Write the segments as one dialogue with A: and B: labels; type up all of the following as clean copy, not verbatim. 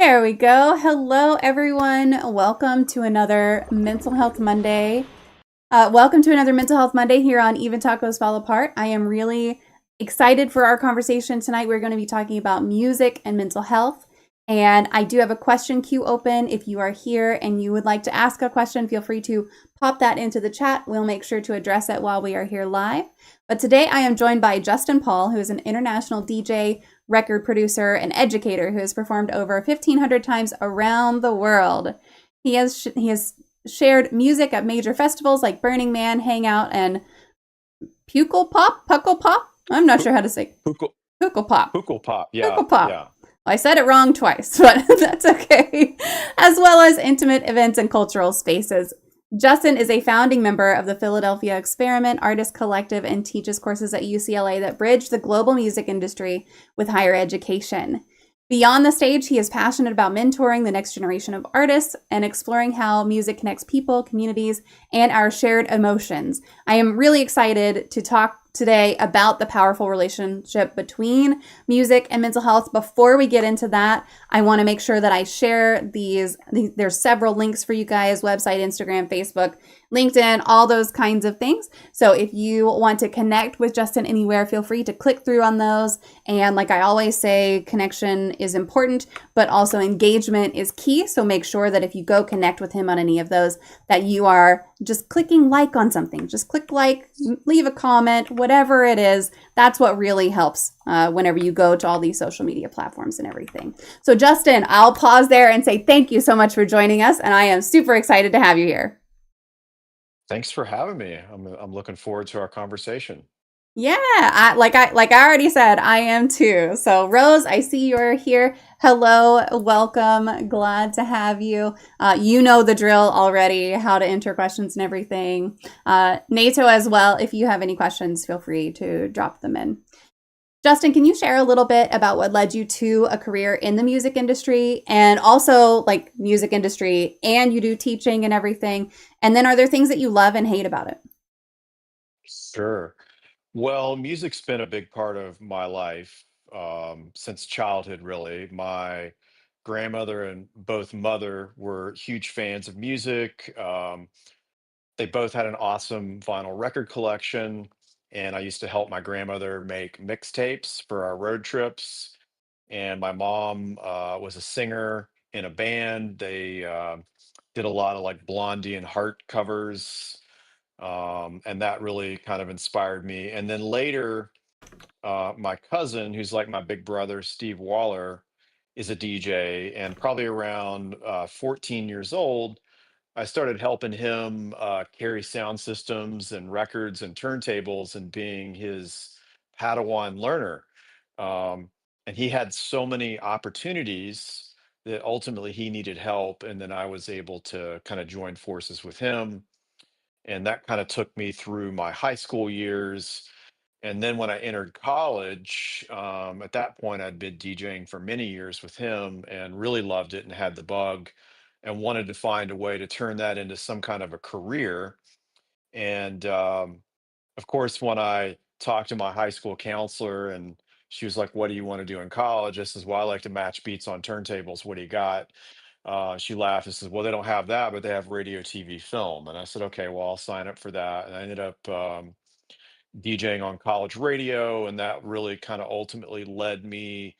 A: There we go. Hello, everyone. Welcome to another Mental Health Monday. Welcome to another Mental Health Monday here on Even Tacos Fall Apart. I am really excited for our conversation tonight. We're going to be talking about music and mental health. And I do have a question queue open. If you are here and you would like to ask a question, feel free to pop that into the chat. We'll make sure to address it while we are here live. But today I am joined by Justin Paul, who is an international DJ, record producer, and educator who has performed over 1,500 times around the world. He has shared music at major festivals like Burning Man, Hangout, and Puckle Pop. I'm not sure how to say
B: Hookle,
A: Puckle Pop.
B: hookle pop.
A: Puckle
B: Yeah,
A: Pop.
B: yeah.
A: I said it wrong twice, but that's okay. As well as intimate events and cultural spaces. Justin is a founding member of the Philadelphia Experiment Artist Collective and teaches courses at UCLA that bridge the global music industry with higher education. Beyond the stage, he is passionate about mentoring the next generation of artists and exploring how music connects people, communities, and our shared emotions. I am really excited to talk today about the powerful relationship between music and mental health. Before we get into that, I want to make sure that I share these. There's several links for you guys: website, Instagram, Facebook, LinkedIn, all those kinds of things. So if you want to connect with Justin anywhere, feel free to click through on those. And like I always say, connection is important, but also engagement is key. So make sure that if you go connect with him on any of those, that you are just clicking like on something. Just click like, leave a comment, whatever it is. That's what really helps whenever you go to all these social media platforms and everything. So Justin, I'll pause there and say thank you so much for joining us. And I am super excited to have you here.
B: Thanks for having me. I'm looking forward to our conversation.
A: Yeah, I already said, I am too. So Rose, I see you're here. Hello, welcome. Glad to have you. You know the drill already, how to enter questions and everything. NATO as well. If you have any questions, feel free to drop them in. Justin, can you share a little bit about what led you to a career in the music industry and also like music industry and you do teaching and everything? And then are there things that you love and hate about it?
B: Sure. Well, music's been a big part of my life since childhood, really. My grandmother and both mother were huge fans of music. They both had an awesome vinyl record collection, and I used to help my grandmother make mixtapes for our road trips. And my mom was a singer in a band. They did a lot of like Blondie and Heart covers, and that really kind of inspired me. And then later, my cousin, who's like my big brother, Steve Waller, is a DJ, and probably around 14 years old, I started helping him carry sound systems and records and turntables and being his Padawan learner. Um, and he had so many opportunities that ultimately he needed help. And then I was able to kind of join forces with him. And that kind of took me through my high school years. And then when I entered college, at that point, I'd been DJing for many years with him and really loved it and had the bug and wanted to find a way to turn that into some kind of a career. And of course, when I talked to my high school counselor and she was like, "What do you want to do in college?" I says, "Well, I like to match beats on turntables. What do you got?" She laughed and says, "Well, they don't have that, but they have radio, TV, film." And I said, "Okay, well, I'll sign up for that." And I ended up DJing on college radio, and that really kind of ultimately led me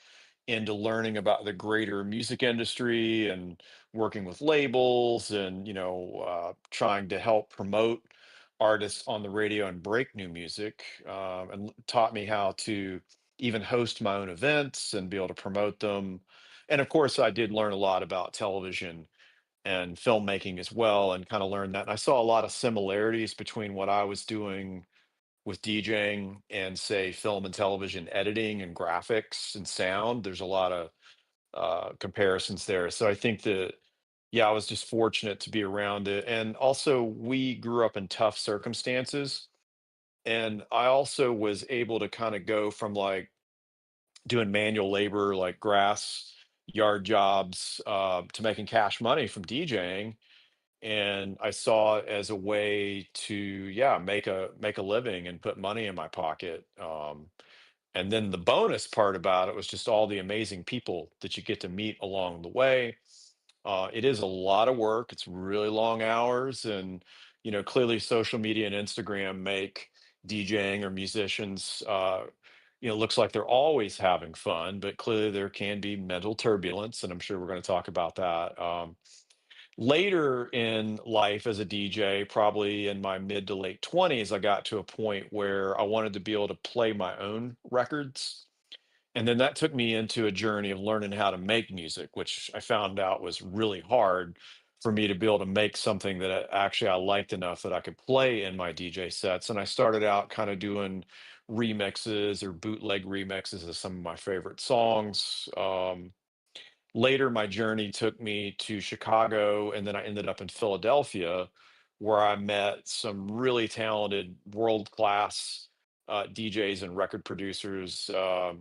B: into learning about the greater music industry and working with labels and trying to help promote artists on the radio and break new music, and taught me how to even host my own events and be able to promote them. And of course, I did learn a lot about television and filmmaking as well, and kind of learned that. And I saw a lot of similarities between what I was doing with DJing and, say, film and television editing and graphics and sound. There's a lot of comparisons there. So I think that, yeah, I was just fortunate to be around it. And also, we grew up in tough circumstances. And I also was able to kind of go from like doing manual labor, like grass yard jobs, to making cash money from DJing. And I saw it as a way to, yeah, make a living and put money in my pocket. And then the bonus part about it was just all the amazing people that you get to meet along the way. It is a lot of work. It's really long hours, and clearly, social media and Instagram make DJing or musicians, looks like they're always having fun, but clearly there can be mental turbulence, and I'm sure we're going to talk about that. Later in life as a DJ, probably in my mid to late 20s, I got to a point where I wanted to be able to play my own records. And then that took me into a journey of learning how to make music, which I found out was really hard for me to be able to make something that actually I liked enough that I could play in my DJ sets. And I started out kind of doing remixes or bootleg remixes of some of my favorite songs. Later, my journey took me to Chicago, and then I ended up in Philadelphia, where I met some really talented, world class DJs and record producers. A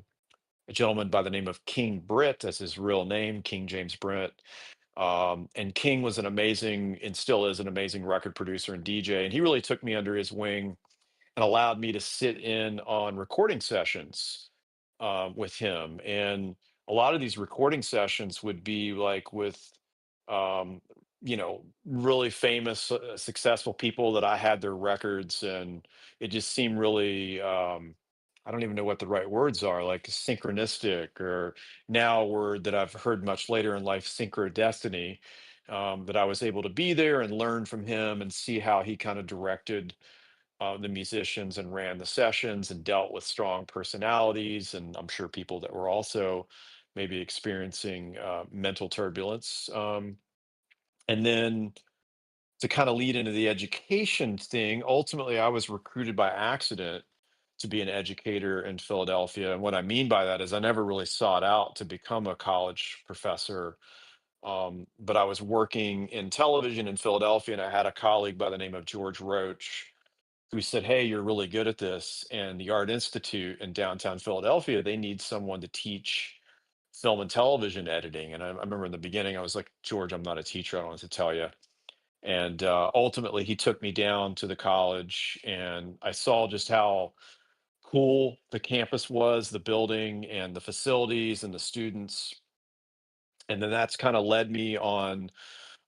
B: gentleman by the name of King Britt, that's his real name, King James Britt. And King was an amazing, and still is an amazing record producer and DJ. And he really took me under his wing and allowed me to sit in on recording sessions with him. And a lot of these recording sessions would be like with, um, really famous, successful people that I had their records, and it just seemed really, I don't even know what the right words are, like synchronistic, or now a word that I've heard much later in life, synchrodestiny. That I was able to be there and learn from him and see how he kind of directed the musicians and ran the sessions and dealt with strong personalities. And I'm sure people that were also maybe experiencing mental turbulence. And then to kind of lead into the education thing, ultimately, I was recruited by accident to be an educator in Philadelphia. And what I mean by that is I never really sought out to become a college professor. But I was working in television in Philadelphia, and I had a colleague by the name of George Roach who said, "Hey, you're really good at this." And the Art Institute in downtown Philadelphia, they need someone to teach film and television editing. And I remember in the beginning, I was like, "George, I'm not a teacher. I don't know what to tell you." And ultimately, he took me down to the college, and I saw just how cool the campus was, the building and the facilities and the students. And then that's kind of led me on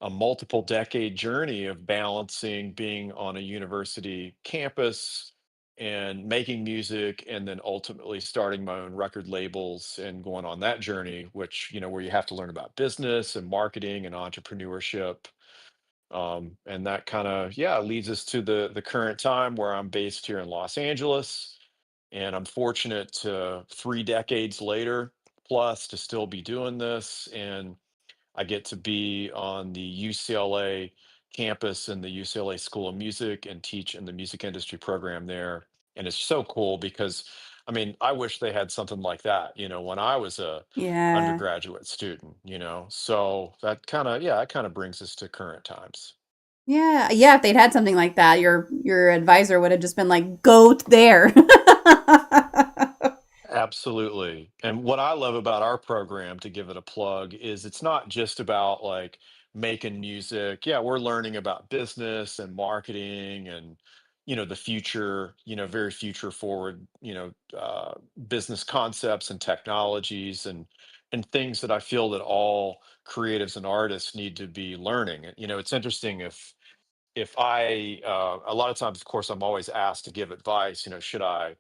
B: a multiple decade journey of balancing being on a university campus and making music, and then ultimately starting my own record labels and going on that journey, which where you have to learn about business and marketing and entrepreneurship. And that kind of, yeah, leads us to the current time where I'm based here in Los Angeles, and I'm fortunate to 3 decades later plus to still be doing this. And I get to be on the UCLA campus in the UCLA School of Music and teach in the music industry program there. And it's so cool because, I mean, I wish they had something like that, when I was a
A: Yeah.
B: undergraduate student. So that kind of, yeah, that kind of brings us to current times.
A: Yeah. Yeah, if they'd had something like that, your advisor would have just been like, "Go there."
B: Absolutely. And what I love about our program, to give it a plug, is it's not just about like making music. Yeah, we're learning about business and marketing and the future, very future forward, business concepts and technologies and things that I feel that all creatives and artists need to be learning. And it's interesting if I a lot of times, of course, I'm always asked to give advice, should I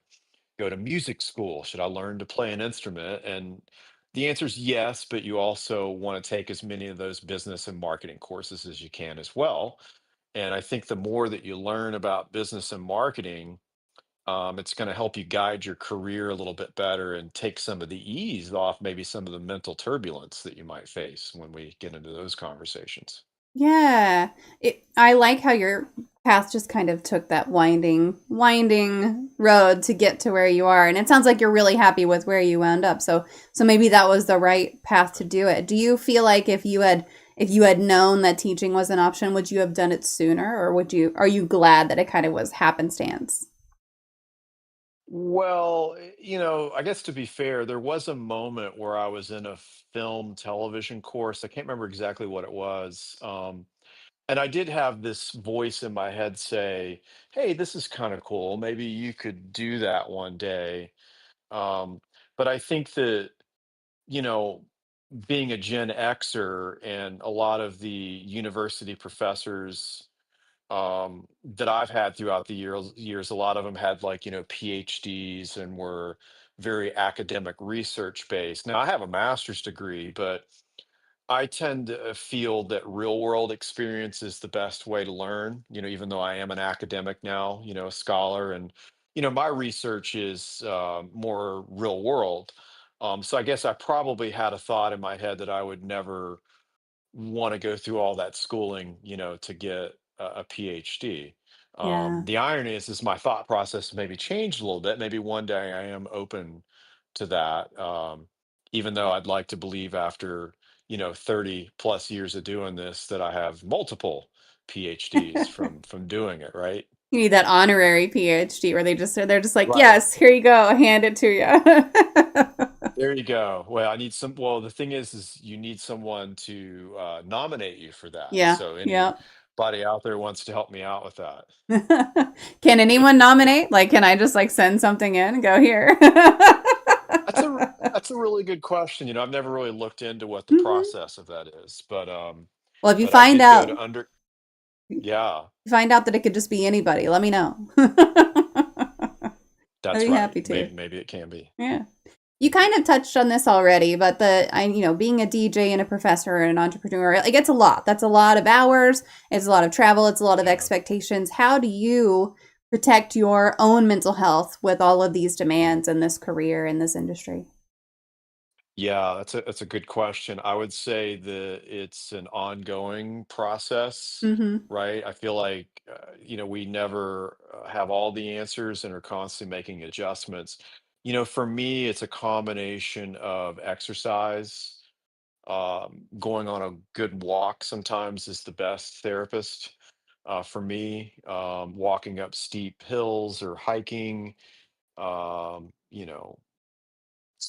B: go to music school? Should I learn to play an instrument? And the answer is yes, but you also want to take as many of those business and marketing courses as you can as well. And I think the more that you learn about business and marketing, it's going to help you guide your career a little bit better and take some of the ease off maybe some of the mental turbulence that you might face when we get into those conversations.
A: Yeah. I like how your path just kind of took that winding road to get to where you are. And it sounds like you're really happy with where you wound up. So maybe that was the right path to do it. Do you feel like if you had known that teaching was an option, would you have done it sooner, or are you glad that it kind of was happenstance?
B: Well, I guess to be fair, there was a moment where I was in a film television course. I can't remember exactly what it was. And I did have this voice in my head say, "Hey, this is kind of cool. Maybe you could do that one day." Um, but I think that, you know, being a Gen Xer and a lot of the university professors that I've had throughout the years, a lot of them had like, PhDs and were very academic research based. Now I have a master's degree, but I tend to feel that real world experience is the best way to learn, even though I am an academic now, a scholar, and, my research is more real world. So I guess I probably had a thought in my head that I would never want to go through all that schooling, to get a PhD.
A: Yeah.
B: The irony is my thought process maybe changed a little bit. Maybe one day I am open to that. Even though I'd like to believe after, 30 plus years of doing this that I have multiple PhDs from doing it, right?
A: You need that honorary PhD where they're just like,
B: Right.
A: yes, here you go, I hand it to you.
B: There you go. Well, the thing is you need someone to nominate you for that.
A: Yeah,
B: So
A: yeah.
B: anybody out there wants to help me out with that.
A: Can anyone nominate? Like, can I just like send something in and go here?
B: That's that's a really good question. I've never really looked into what the
A: Mhm.
B: process of that is, but
A: Well, if you
B: but I
A: find
B: did go
A: out,
B: to under
A: you
B: yeah,
A: find out that it could just be anybody, let me know. I'd
B: that's
A: be
B: right.
A: happy to.
B: Maybe it can be.
A: Yeah. You kind of touched on this already, but being a DJ and a professor and an entrepreneur, like it's a lot. That's a lot of hours. It's a lot of travel. It's a lot of
B: Yeah.
A: expectations. How do you protect your own mental health with all of these demands in this career in this industry?
B: Yeah, that's a good question. I would say that it's an ongoing process,
A: Mm-hmm.
B: right? I feel like we never have all the answers and are constantly making adjustments. For me, it's a combination of exercise. Going on a good walk sometimes is the best therapist for me. Walking up steep hills or hiking,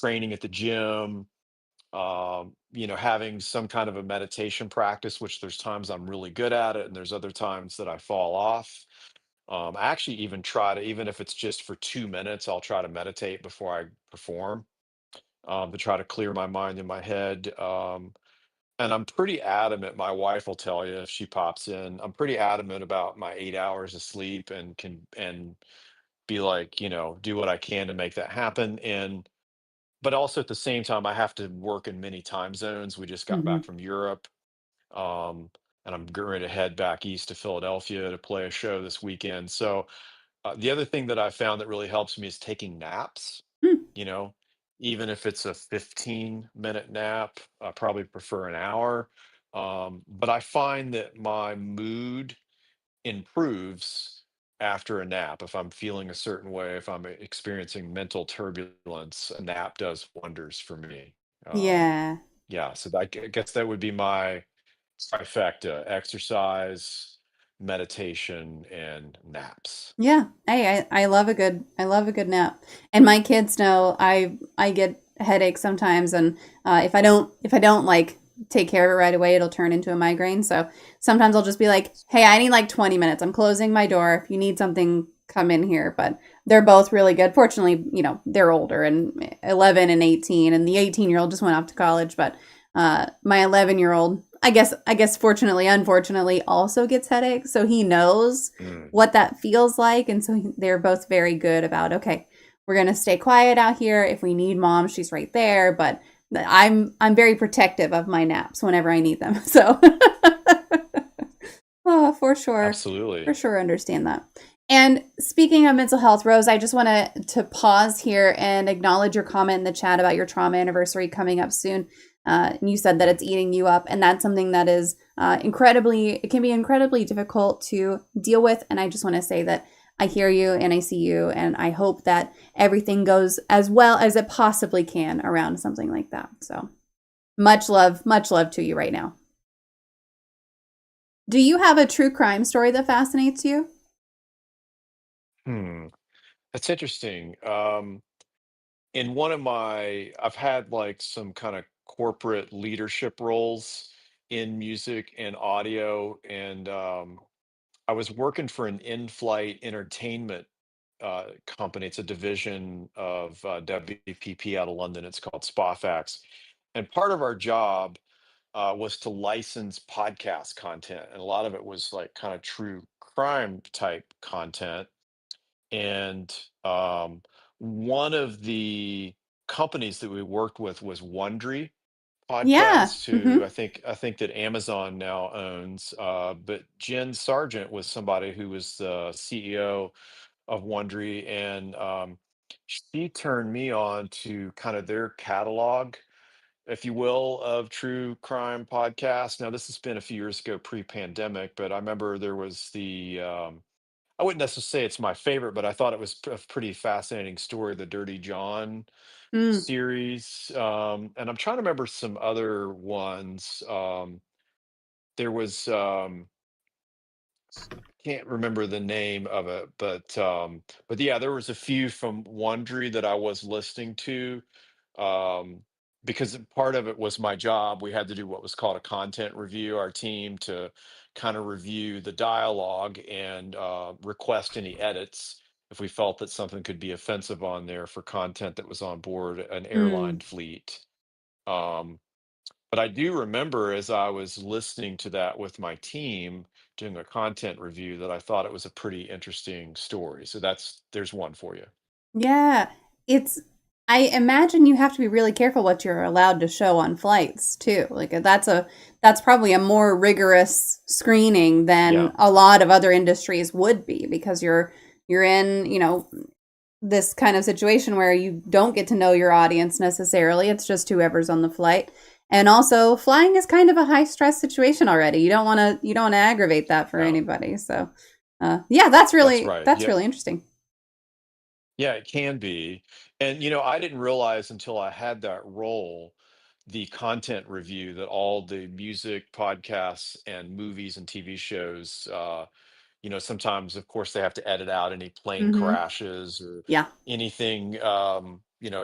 B: training at the gym, having some kind of a meditation practice, which there's times I'm really good at it, and there's other times that I fall off. I actually even try to, even if it's just for 2 minutes, I'll try to meditate before I perform, to try to clear my mind in my head. And I'm pretty adamant, my wife will tell you if she pops in, I'm pretty adamant about my 8 hours of sleep and can be like, do what I can to make that happen. But also at the same time, I have to work in many time zones. We just got back
A: Mm-hmm.
B: from Europe, um, and I'm getting ready to head back east to Philadelphia to play a show this weekend. So the other thing that I found that really helps me is taking naps. You know, even if it's a 15-minute nap, I probably prefer an hour. But I find that my mood improves after a nap. If I'm feeling a certain way, if I'm experiencing mental turbulence, a nap does wonders for me. Um,
A: Yeah.
B: yeah, so I guess that would be my trifecta: exercise, meditation, and naps.
A: Yeah. I love a good nap. And my kids know I get headaches sometimes, and if I don't like take care of it right away, it'll turn into a migraine. So sometimes I'll just be like, "Hey, I need like 20 minutes. I'm closing my door. If you need something, come in here." But they're both really good. Fortunately, they're older and 11 and 18, and the 18-year-old just went off to college, but my 11-year-old, I guess fortunately, unfortunately, also gets headaches, so he knows
B: Mm,
A: what that feels like. And so they're both very good about, okay, we're going to stay quiet out here. If we need mom, she's right there. But I'm very protective of my naps whenever I need them. So oh, for
B: absolutely.
A: sure understand that. And speaking of mental health, Rose, I just want to pause here and acknowledge your comment in the chat about your trauma anniversary coming up soon. And you said that
B: Mm,
A: it's eating you up, and that's something that is it can be incredibly difficult to deal with. And I just want to say that I hear you and I see you, and I hope that everything goes as well as it possibly can around something like that. So much love to you right now. Do you have a true crime story that fascinates you?
B: hmm. That's interesting. In one of I've had like some kind of corporate leadership roles in music and audio, and I was working for an in-flight entertainment company. It's a division of WPP out of London. It's called SpaFax. And part of our job was to license podcast content. And a lot of it was like kind of true crime type content. And one of the companies that we worked with was Wondery
A: Yeah.
B: Podcasts,
A: Hmm.
B: who I think that Amazon now owns. But Jen Sargent was somebody who was the CEO of Wondery, and she turned me on to kind of their catalog, if you will, of true crime podcasts. Now, this has been a few years ago, pre-pandemic, but I remember there was the I wouldn't necessarily say it's my favorite, but I thought it was a pretty fascinating story, the Dirty John
A: Mm.
B: series. And I'm trying to remember some other ones. There was can't remember the name of it, but yeah, there was a few from Wondery that I was listening to. Um, because part of it was my job. We had to do what was called a content review, our team, to kind of review the dialogue and request any edits if we felt that something could be offensive on there for content that was on board an
A: Mm.
B: airline fleet. Um, but I do remember, as I was listening to that with my team doing a content review, that I thought it was a pretty interesting story. So there's one for you.
A: Yeah. It's, I imagine you have to be really careful what you're allowed to show on flights too. Like that's probably a more rigorous screening than
B: Yeah.
A: a lot of other industries would be because you're in, this kind of situation where you don't get to know your audience necessarily. It's just whoever's on the flight. And also, flying is kind of a high stress situation already. You don't want to aggravate that for
B: Yeah.
A: anybody. So, yeah, that's
B: That's
A: really
B: right.
A: that's
B: Yeah.
A: really interesting.
B: Yeah, it can be. And I didn't realize until I had that role, the content review, that all the music, podcasts, and movies and TV shows, sometimes, of course, they have to edit out any plane
A: Hmm.
B: crashes or
A: Yeah,
B: anything,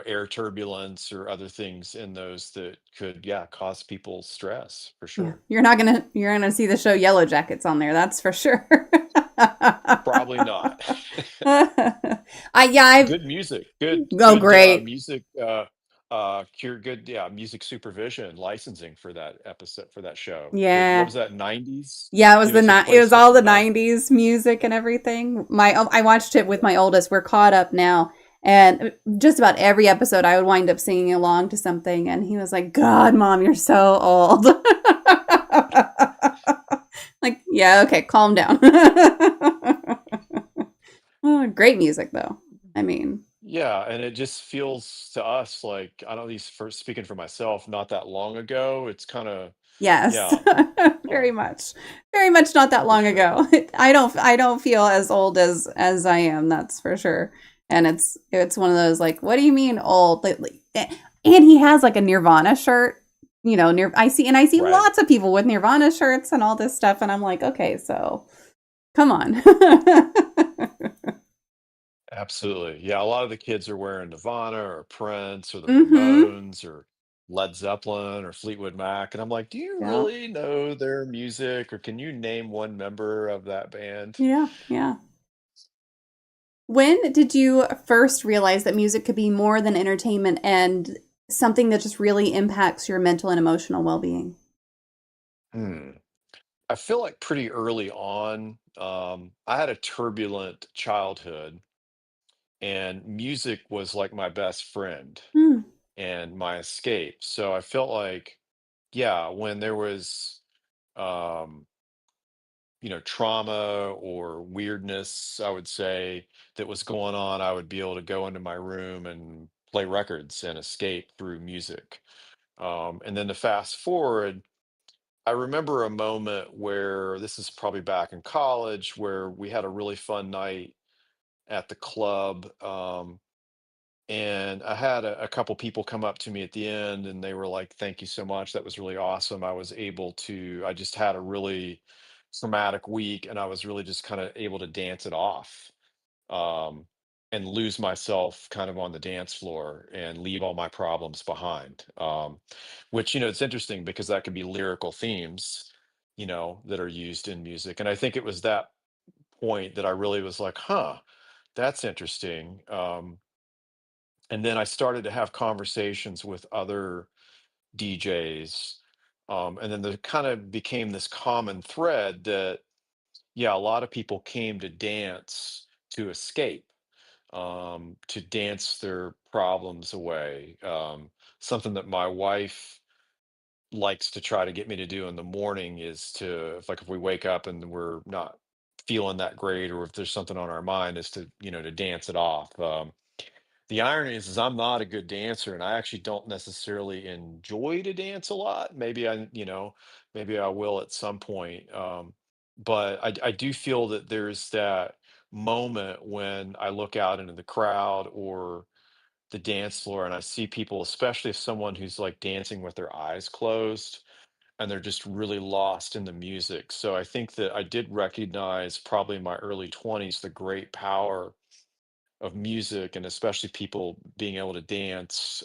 B: air turbulence or other things in those that could, yeah, cause people stress for
A: yeah.
B: sure.
A: You're gonna see the show Yellow Jackets on there. That's for sure.
B: Probably not.
A: Yeah, I've
B: Good music, good,
A: oh
B: good
A: great.
B: music, cure, good, yeah, music supervision licensing for that episode, for that show. Good. What
A: Yeah.
B: was that, 90s?
A: Yeah,
B: It was a
A: it
B: place
A: was
B: set
A: all
B: in the
A: the
B: 90s.
A: 90s music and everything. I watched it with my oldest. We're caught up now. And just about every episode I would wind up singing along to something and he was like, "God, mom, you're so old." Like, yeah, okay, calm down. Oh, great music though. I mean,
B: Yeah, and it just feels to us like, I don't know, these, for speaking for myself, not that long ago. It's kind of,
A: yes.
B: yeah,
A: Very much. Very much not that
B: for
A: long
B: sure.
A: ago. I don't feel as old as I am, that's for sure. And it's one of those like, what do you mean old? And he has like a Nirvana shirt. I see
B: Right.
A: lots of people with Nirvana shirts and all this stuff and I'm like, okay, so come on.
B: Absolutely. Yeah, a lot of the kids are wearing Nirvana or Prince or the
A: Mhm.
B: Ramones or Led Zeppelin or Fleetwood Mac. And I'm like, do you
A: Yeah.
B: really know their music, or can you name one member of that band?
A: Yeah. Yeah. When did you first realize that music could be more than entertainment and something that just really impacts your mental and emotional well-being?
B: Hmm. I feel like pretty early on, I had a turbulent childhood, and music was like my best friend
A: Hmm.
B: and my escape. So I felt like, yeah, when there was, um, trauma or weirdness, I would say, that was going on, I would be able to go into my room and play records and escape through music. And then to fast forward, I remember a moment where, this is probably back in college, where we had a really fun night at the club. And I had a couple people come up to me at the end and they were like, "Thank you so much. That was really awesome. I just had a really traumatic week, and I was really just kind of able to dance it off, um, and lose myself kind of on the dance floor and leave all my problems behind." Which, it's interesting because that could be lyrical themes, that are used in music. And I think it was that point that I really was like, huh, That's interesting. And then I started to have conversations with other DJs. And then there kind of became this common thread that, yeah, a lot of people came to dance to escape, to dance their problems away. Something that my wife likes to try to get me to do in the morning is to, if like if we wake up and we're not feeling that great, or if there's something on our mind, is to, to dance it off. The irony is I'm not a good dancer, and I actually don't necessarily enjoy to dance a lot. Maybe I will at some point. But I do feel that there's that moment when I look out into the crowd or the dance floor and I see people, especially if someone who's like dancing with their eyes closed and they're just really lost in the music. So I think that I did recognize probably in my early 20s the great power of music, and especially people being able to dance,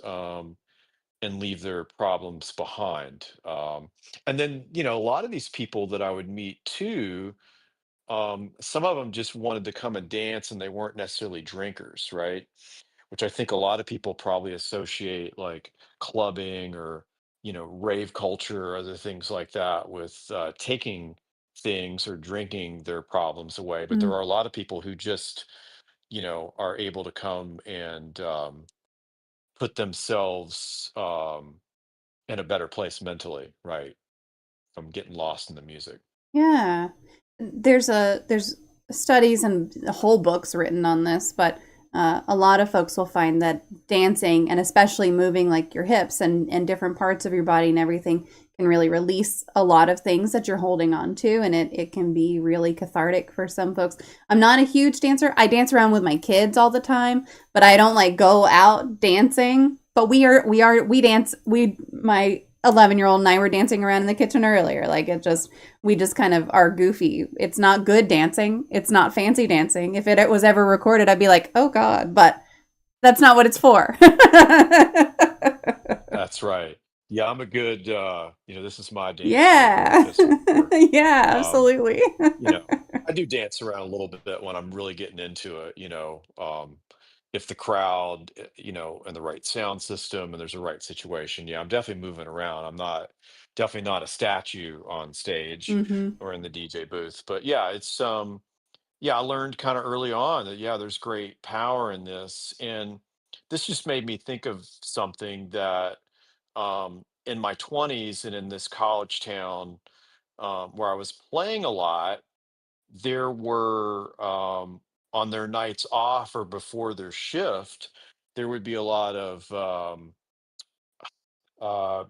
B: and leave their problems behind. And then, a lot of these people that I would meet too, some of them just wanted to come and dance and they weren't necessarily drinkers, right? Which I think a lot of people probably associate like clubbing or, rave culture or other things like that with taking things or drinking their problems away. But there
A: Mm.
B: are a lot of people who just, are able to come and put themselves in a better place mentally, right? From getting lost in the music.
A: Yeah. There's studies and whole books written on this, but a lot of folks will find that dancing and especially moving like your hips and different parts of your body and everything can really release a lot of things that you're holding on to, and it can be really cathartic for some folks. I'm not a huge dancer. I dance around with my kids all the time, but I don't like go out dancing. But we dance. We my 11-year-old and I were dancing around in the kitchen earlier. Like we just kind of are goofy. It's not good dancing. It's not fancy dancing. If it was ever recorded, I'd be like, oh God, but that's not what it's for.
B: That's right. Yeah, I'm a good, this is my dance move or
A: Yeah.
B: fist work.
A: Yeah,
B: Um,
A: absolutely.
B: you know, I do dance around a little bit when I'm really getting into it, if the crowd, and the right sound system and there's a right situation. Yeah, I'm definitely moving around. I'm not definitely not a statue on stage
A: Hmm.
B: or in the DJ booth. But yeah, yeah, I learned kind of early on that yeah, there's great power in this. And this just made me think of something that in my 20s and in this college town where I was playing a lot, there were on their nights off or before their shift, there would be a lot of uh,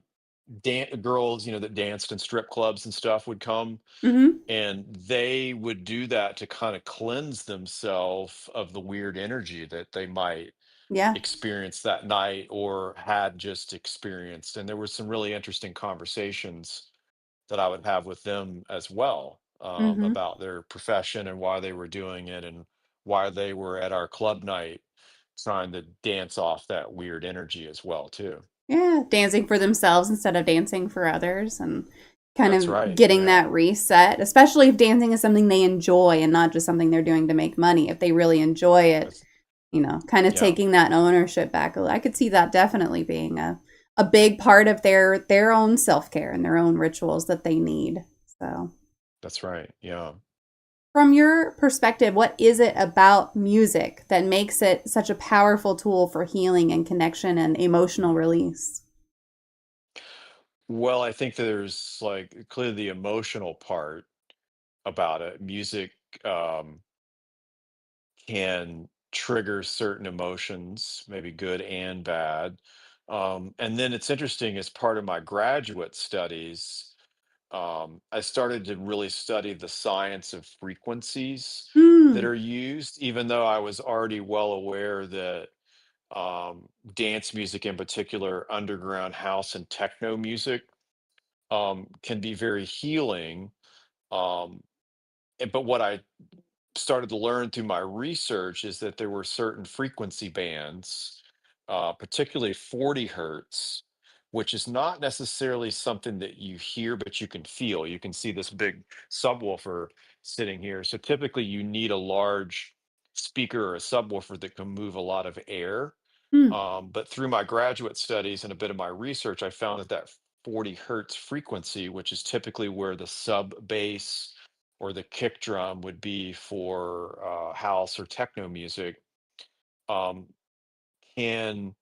B: girls, that danced in strip clubs and stuff would come,
A: Hmm.
B: and they would do that to kind of cleanse themselves of the weird energy that they might
A: Yeah.
B: experience that night or had just experienced. And there were some really interesting conversations that I would have with them as well,
A: Hmm.
B: about their profession and why they were doing it and why they were at our club night trying to dance off that weird energy as well too.
A: Yeah, dancing for themselves instead of dancing for others and kind
B: That's
A: of
B: right.
A: getting
B: Yeah.
A: that reset, especially if dancing is something they enjoy and not just something they're doing to make money. If they really enjoy it,
B: That's
A: kind of
B: yeah.
A: taking that ownership back. I could see that definitely being a big part of their own self-care and their own rituals that they need. So,
B: That's right. Yeah.
A: from your perspective, what is it about music that makes it such a powerful tool for healing and connection and emotional release?
B: Well, I think there's like clearly the emotional part about it. Music um, can trigger certain emotions, maybe good and bad. And then it's interesting, as part of my graduate studies, I started to really study the science of frequencies that
A: Mm,
B: are used, even though I was already well aware that dance music, in particular, underground house and techno music, can be very healing. Um, but what I started to learn through my research is that there were certain frequency bands, particularly 40 hertz, which is not necessarily something that you hear, but you can feel. You can see this big subwoofer sitting here. So typically, you need a large speaker or a subwoofer that can move a lot of air.
A: Mm.
B: But through my graduate studies and a bit of my research, I found that 40 hertz frequency, which is typically where the sub bass or the kick drum would be for house or techno music, um, can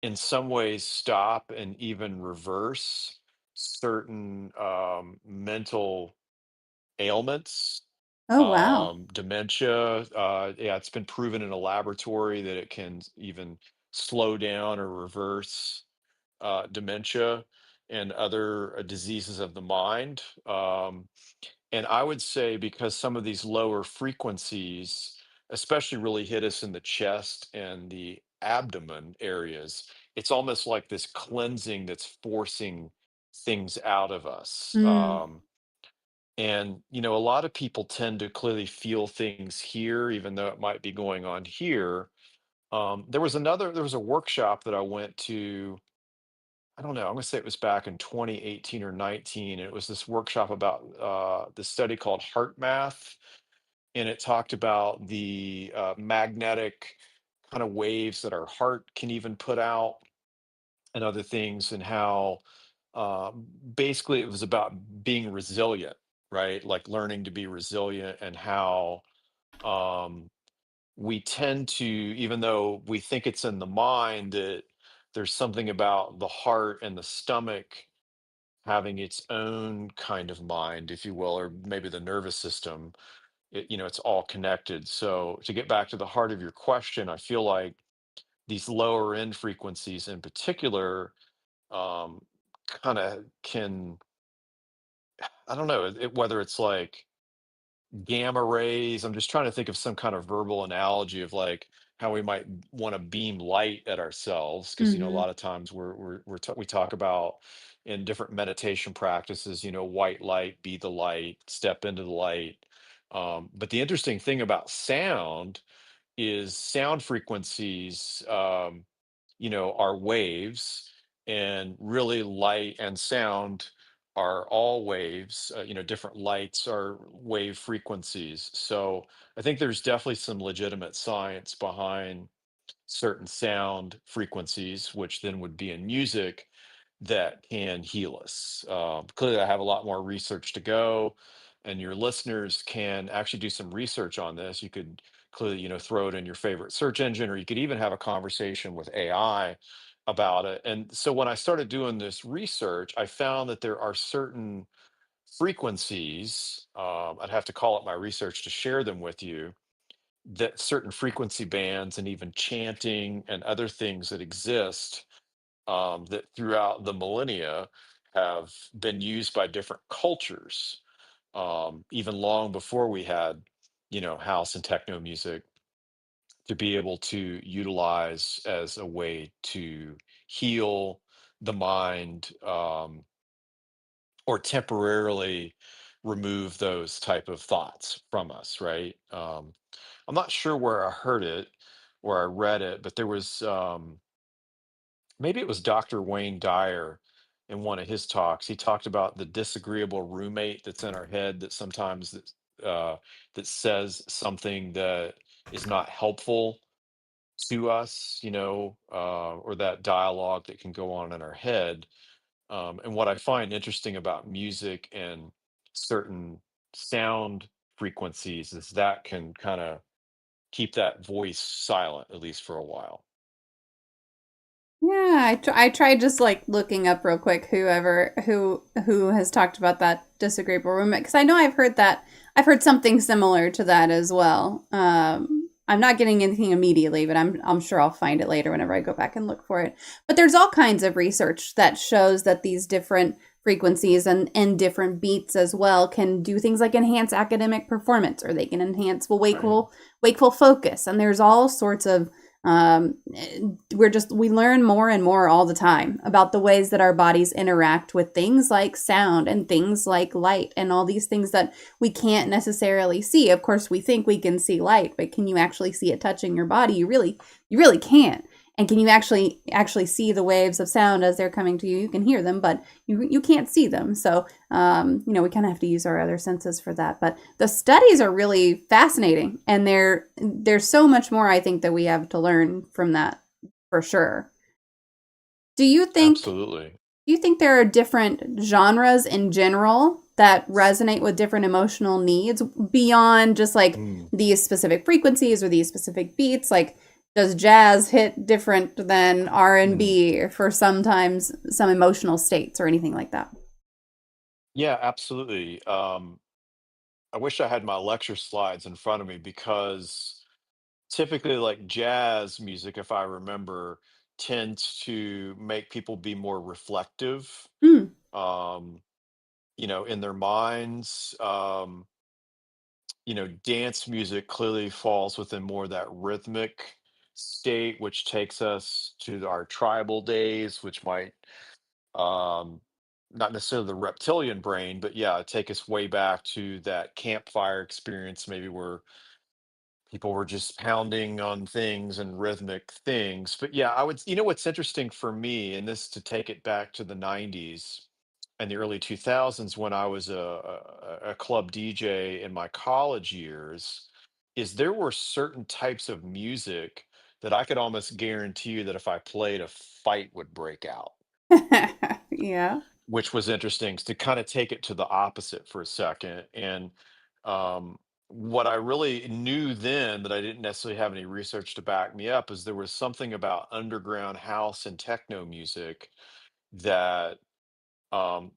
B: in some ways stop and even reverse certain mental ailments,
A: Oh, wow.
B: dementia. Yeah, it's been proven in a laboratory that it can even slow down or reverse dementia and other diseases of the mind. And I would say because some of these lower frequencies, especially really hit us in the chest and the abdomen areas, it's almost like this cleansing that's forcing things out of us.
A: Mm.
B: And, a lot of people tend to clearly feel things here, even though it might be going on here. There was a workshop that I went to. I don't know, I'm gonna say it was back in 2018 or 19. And it was this workshop about this study called Heart Math. And it talked about the magnetic kind of waves that our heart can even put out and other things, and how basically it was about being resilient, right? Like learning to be resilient, and how um, we tend to, even though we think it's in the mind, that there's something about the heart and the stomach having its own kind of mind, if you will, or maybe the nervous system. It's all connected. So to get back to the heart of your question, I feel like these lower end frequencies in particular um, kind of can, I don't know, whether it's like gamma rays. I'm just trying to think of some kind of verbal analogy of like how we might want to beam light at ourselves, because a
A: Mhm.
B: lot of times we talk about in different meditation practices, white light, be the light, step into the light. But the interesting thing about sound is sound frequencies, are waves, and really light and sound are all waves. Different lights are wave frequencies. So I think there's definitely some legitimate science behind certain sound frequencies, which then would be in music, that can heal us. Clearly, I have a lot more research to go, and your listeners can actually do some research on this. You could clearly, throw it in your favorite search engine, or you could even have a conversation with AI about it. And so when I started doing this research, I found that there are certain frequencies. I'd have to call up my research to share them with you, that certain frequency bands and even chanting and other things that exist, that throughout the millennia have been used by different cultures, even long before we had, house and techno music, to be able to utilize as a way to heal the mind, or temporarily remove those type of thoughts from us, right? I'm not sure where I heard it, where I read it, but there was, maybe it was Dr. Wayne Dyer in one of his talks. He talked about the disagreeable roommate that's in our head, that sometimes that says something that is not helpful to us, or that dialogue that can go on in our head. And what I find interesting about music and certain sound frequencies is that can kind of keep that voice silent, at least for a while.
A: Yeah, I tried just like looking up real quick who has talked about that disagreeable roommate, because I know I've heard something similar to that as well. I'm not getting anything immediately, but I'm sure I'll find it later whenever I go back and look for it. But there's all kinds of research that shows that these different frequencies and different beats as well can do things like enhance academic performance, or they can enhance
B: Right.
A: wakeful focus, and there's all sorts of um, we learn more and more all the time about the ways that our bodies interact with things like sound and things like light and all these things that we can't necessarily see. Of course, we think we can see light, but can you actually see it touching your body? You really can't. And can you actually see the waves of sound as they're coming to you? You can hear them, but you can't see them. So we kind of have to use our other senses for that. But the studies are really fascinating, and there's so much more I think that we have to learn from that for sure. Do you think
B: Absolutely.
A: do you think there are different genres in general that resonate with different emotional needs beyond just like
B: Mm.
A: these specific frequencies or these specific beats? Like, does jazz hit different than
B: Mm.
A: R&B for sometimes some emotional states or anything like that?
B: Yeah, absolutely. I wish I had my lecture slides in front of me because typically, like jazz music, if I remember, tends to make people be more reflective,
A: Mm.
B: um, in their minds. Dance music clearly falls within more that rhythmic state, which takes us to our tribal days, which might um, not necessarily the reptilian brain, but yeah, take us way back to that campfire experience, maybe where people were just pounding on things and rhythmic things. But yeah, what's interesting for me, and this to take it back to the 90s and the early 2000s when I was a club DJ in my college years, is there were certain types of music that I could almost guarantee you that if I played, a fight would break out,
A: Yeah.
B: which was interesting to kind of take it to the opposite for a second. And um, what I really knew then that I didn't necessarily have any research to back me up is there was something about underground house and techno music that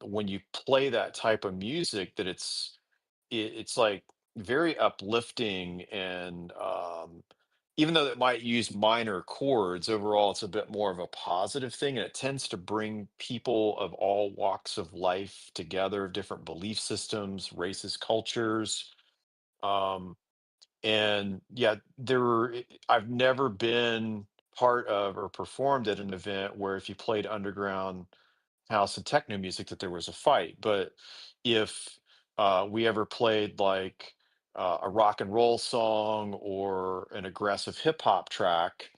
B: when you play that type of music, that it's like very uplifting and even though it might use minor chords, overall it's a bit more of a positive thing, and it tends to bring people of all walks of life together, different belief systems, races, cultures. um, and yeah, I've never been part of or performed at an event where if you played underground house and techno music that there was a fight. But if we ever played like a rock and roll song or an aggressive hip hop track,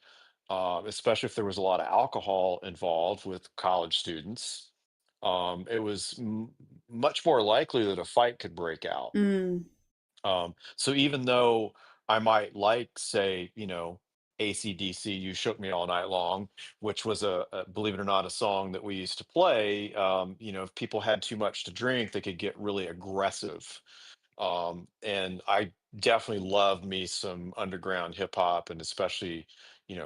B: especially if there was a lot of alcohol involved with college students, it was much more likely that a fight could break out.
A: Mm.
B: So even though I might like, say, AC/DC, You Shook Me All Night Long, which was believe it or not, a song that we used to play, if people had too much to drink, they could get really aggressive. And I definitely love me some underground hip hop and especially,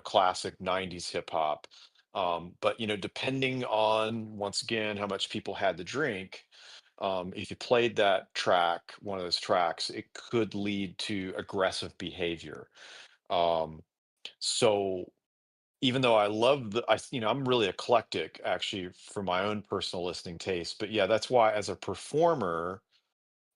B: classic 90s hip hop. But, depending on, once again, how much people had to drink, if you played that track, one of those tracks, it could lead to aggressive behavior. Um, so even though I love I'm really eclectic actually for my own personal listening taste. But yeah, that's why as a performer,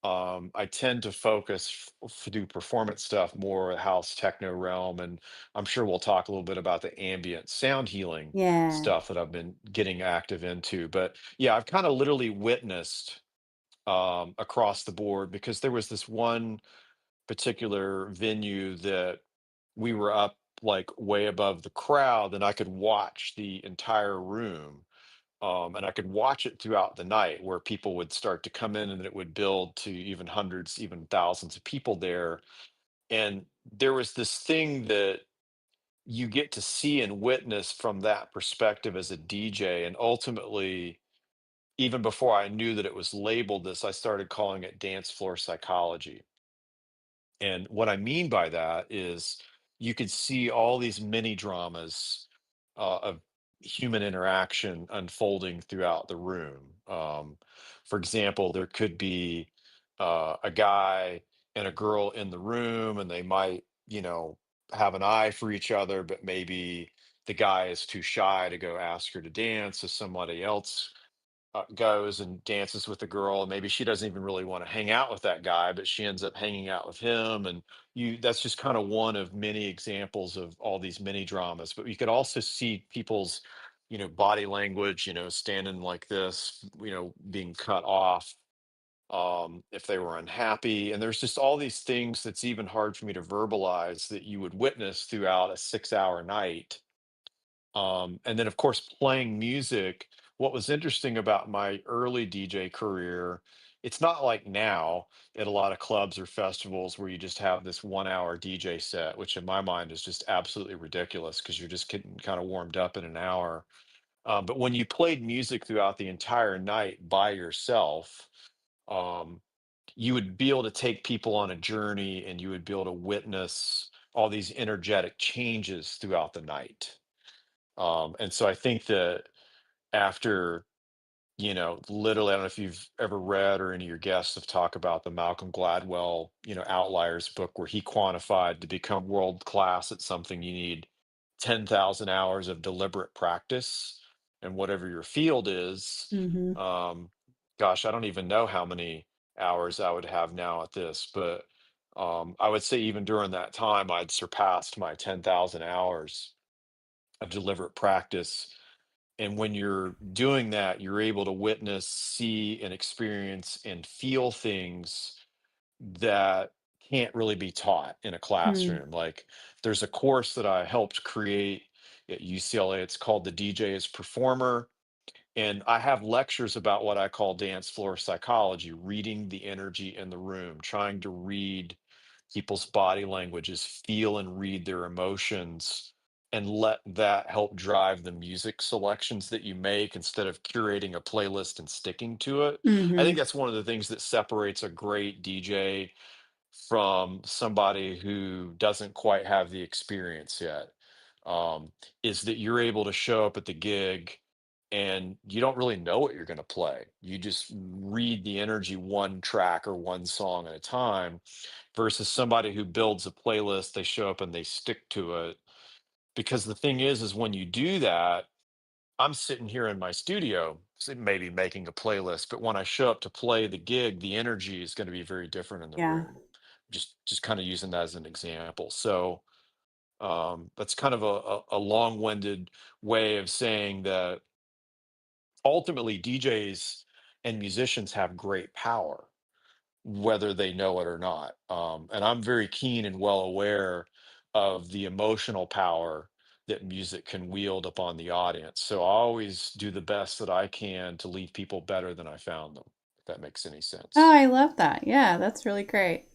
B: I tend to focus do performance stuff more house techno realm, and I'm sure we'll talk a little bit about the ambient sound healing
A: Yeah.
B: stuff that I've been getting active into. But yeah, I've kind of literally witnessed across the board because there was this one particular venue that we were up like way above the crowd and I could watch the entire room. And I could watch it throughout the night where people would start to come in and it would build to even hundreds, even thousands of people there. And there was this thing that you get to see and witness from that perspective as a DJ. And ultimately, even before I knew that it was labeled this, I started calling it dance floor psychology. And what I mean by that is you could see all these mini dramas of human interaction unfolding throughout the room. For example, there could be a guy and a girl in the room, and they might, have an eye for each other, but maybe the guy is too shy to go ask her to dance, so somebody else goes and dances with the girl, and maybe she doesn't even really want to hang out with that guy, but she ends up hanging out with him. And that's just kind of one of many examples of all these mini dramas. But you could also see people's, body language, standing like this, being cut off, if they were unhappy. And there's just all these things that's even hard for me to verbalize that you would witness throughout a 6-hour night. And then, of course, playing music. What was interesting about my early DJ career, it's not like now at a lot of clubs or festivals where you just have this 1 hour DJ set, which in my mind is just absolutely ridiculous because you're just getting kind of warmed up in an hour. But when you played music throughout the entire night by yourself, um, you would be able to take people on a journey and you would be able to witness all these energetic changes throughout the night. And so I think that after, literally, I don't know if you've ever read or any of your guests have talked about the Malcolm Gladwell, Outliers book, where he quantified to become world class at something, you need 10,000 hours of deliberate practice. And whatever your field is,
A: Hmm.
B: um, gosh, I don't even know how many hours I would have now at this, but I would say even during that time, I'd surpassed my 10,000 hours of deliberate practice. And when you're doing that, you're able to witness, see, and experience and feel things that can't really be taught in a
A: Mm.
B: classroom. Like there's a course that I helped create at UCLA. It's called The DJ as Performer. And I have lectures about what I call dance floor psychology, reading the energy in the room, trying to read people's body languages, feel and read their emotions, and let that help drive the music selections that you make instead of curating a playlist and sticking to it. I think
A: Hmm.
B: that's one of the things that separates a great DJ from somebody who doesn't quite have the experience yet, um, is that you're able to show up at the gig and you don't really know what you're going to play. You just read the energy one track or one song at a time versus somebody who builds a playlist, they show up and they stick to it. Because the thing is when you do that, I'm sitting here in my studio, maybe making a playlist, but when I show up to play the gig, the energy is going to be very different in the
A: Yeah.
B: room. Just kind of using that as an example. So that's kind of a long-winded way of saying that ultimately DJs and musicians have great power, whether they know it or not. And I'm very keen and well aware of the emotional power that music can wield upon the audience. So I always do the best that I can to leave people better than I found them, if that makes any
A: Oh,
B: sense.
A: I love that. Yeah, that's really great.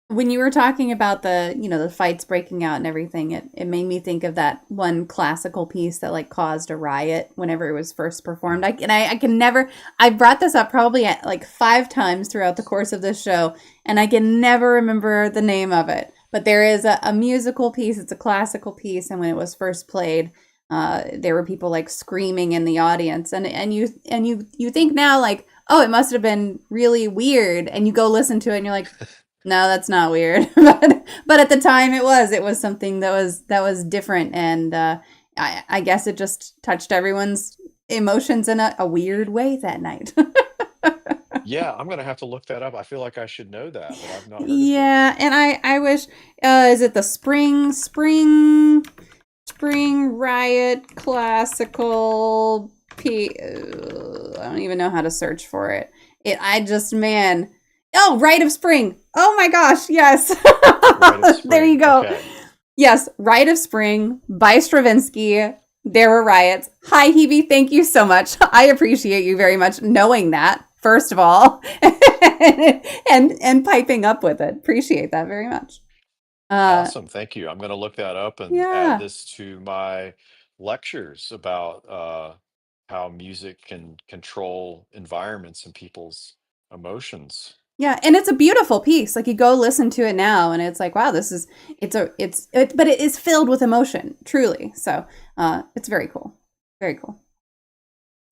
A: When you were talking about the fights breaking out and everything, it made me think of that one classical piece that like caused a riot whenever it was first performed.
B: Mm.
A: I can never, I brought this up probably at like 5 times throughout the course of this show, and I can never remember the name of it. But there is a musical piece, it's a classical piece, and when it was first played, there were people like screaming in the audience, and you think now like, oh, it must have been really weird, and you go listen to it and you're like, no, that's not weird. But at the time it was something that was different, and I guess it just touched everyone's emotions in a weird way that night.
B: Yeah, I'm gonna have to look that up. I feel like I should know that, but I've not heard of
A: Yeah,
B: this.
A: and I wish, is it the spring riot classical I don't even know how to search for it. I just, man. Oh, Rite of Spring. Oh my gosh, yes.
B: Rite of
A: There you
B: Spring.
A: go.
B: Okay.
A: Yes, Rite of Spring by Stravinsky. There were riots. Hi, Hebe. Thank you so much. I appreciate you very much knowing that, first of all, and piping up with it. Appreciate that very much. Uh,
B: Awesome. Thank you. I'm going to look that up and add
A: yeah.
B: this to my lectures about how music can control environments and people's emotions.
A: Yeah, and it's a beautiful piece. Like you go listen to it now, and it's like, wow, but it is filled with emotion, truly. So, it's very cool, very cool.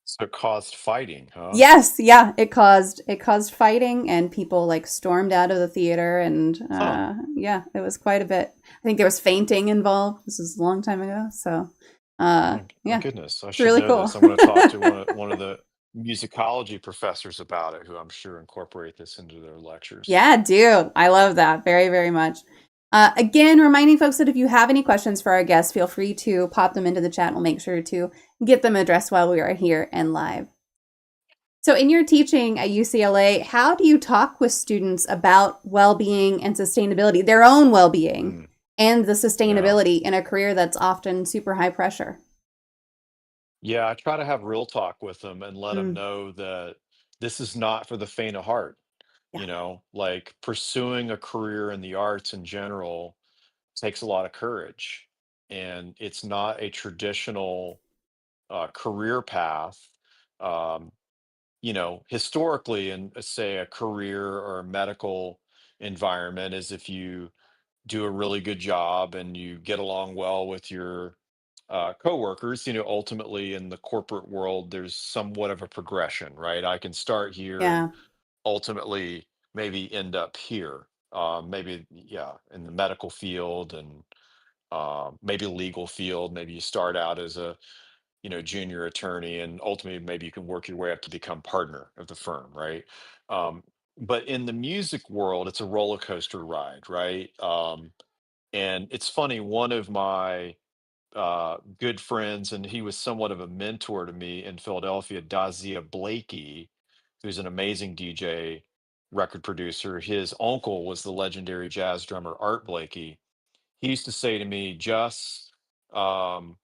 B: So it caused fighting, huh?
A: Yes, yeah, it caused fighting, and people like stormed out of the theater, and
B: Huh.
A: yeah, it was quite a bit. I think there was fainting involved. This was a long time ago, so
B: My
A: yeah,
B: goodness, I
A: it's
B: should
A: really
B: know
A: cool.
B: this. I'm going to talk to one of the musicology professors about it, who I'm sure incorporate this into their lectures.
A: Yeah, do. I love that very, very much. Again, reminding folks that if you have any questions for our guests, feel free to pop them into the chat. We'll make sure to get them addressed while we are here and live. So, in your teaching at UCLA, how do you talk with students about well being and sustainability, their own well being,
B: Mm,
A: and the
B: yeah.
A: sustainability in a career that's often super high pressure?
B: Yeah, I try to have real talk with them and let them
A: Mm,
B: know that this is not for the faint of heart.
A: yeah.
B: Like pursuing a career in the arts in general takes a lot of courage, and it's not a traditional career path. Um, Historically, in say a career or a medical environment, is if you do a really good job and you get along well with your coworkers. Ultimately in the corporate world, there's somewhat of a progression, right? I can start here and
A: Yeah.
B: ultimately maybe end up here. Maybe, yeah, in the medical field and maybe legal field. Maybe you start out as a junior attorney, and ultimately maybe you can work your way up to become partner of the firm, right? Um, but in the music world, it's a roller coaster ride, right? And it's funny, one of my good friends, and he was somewhat of a mentor to me in Philadelphia, Dazia Blakey, who's an amazing DJ, record producer. His uncle was the legendary jazz drummer Art Blakey. He used to say to me, Just, um,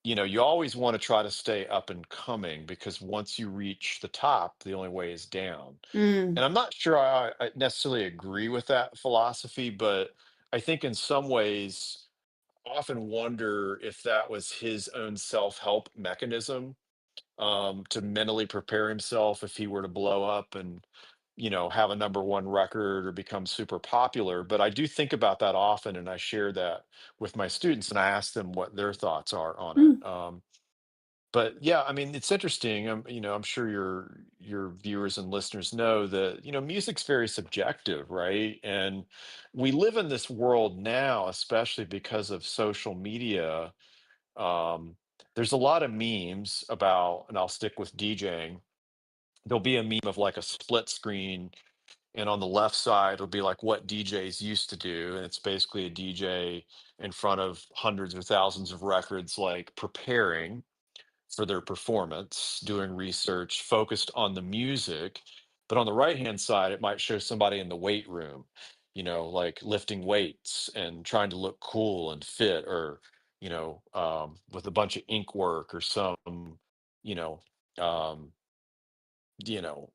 B: you always want to try to stay up and coming, because once you reach the top, the only way is down.
A: Mm,
B: And I'm not sure I necessarily agree with that philosophy, but I think in some ways, often wonder if that was his own self-help mechanism, to mentally prepare himself if he were to blow up and have a number one record or become super popular. But I do think about that often, and I share that with my students, and I ask them what their thoughts are on it.
A: mm,
B: But yeah, I mean, it's interesting. I'm sure your viewers and listeners know that music's very subjective, right? And we live in this world now, especially because of social media. um, there's a lot of memes about, and I'll stick with DJing. There'll be a meme of like a split screen, and on the left side it'll be like what DJs used to do, and it's basically a DJ in front of hundreds or thousands of records, like preparing for their performance, doing research focused on the music. But on the right hand side, it might show somebody in the weight room, like lifting weights and trying to look cool and fit, or, with a bunch of ink work or some, you know, um, you know,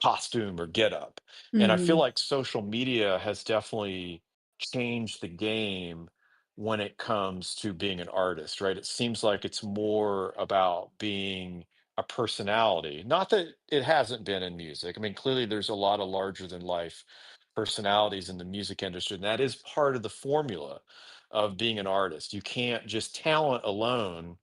B: costume or get up. And I feel
A: mm,
B: like social media has definitely changed the game when it comes to being an artist, right? It seems like it's more about being a personality. Not that it hasn't been in music. I mean, clearly there's a lot of larger than life personalities in the music industry, and that is part of the formula of being an artist. You can't just talent alone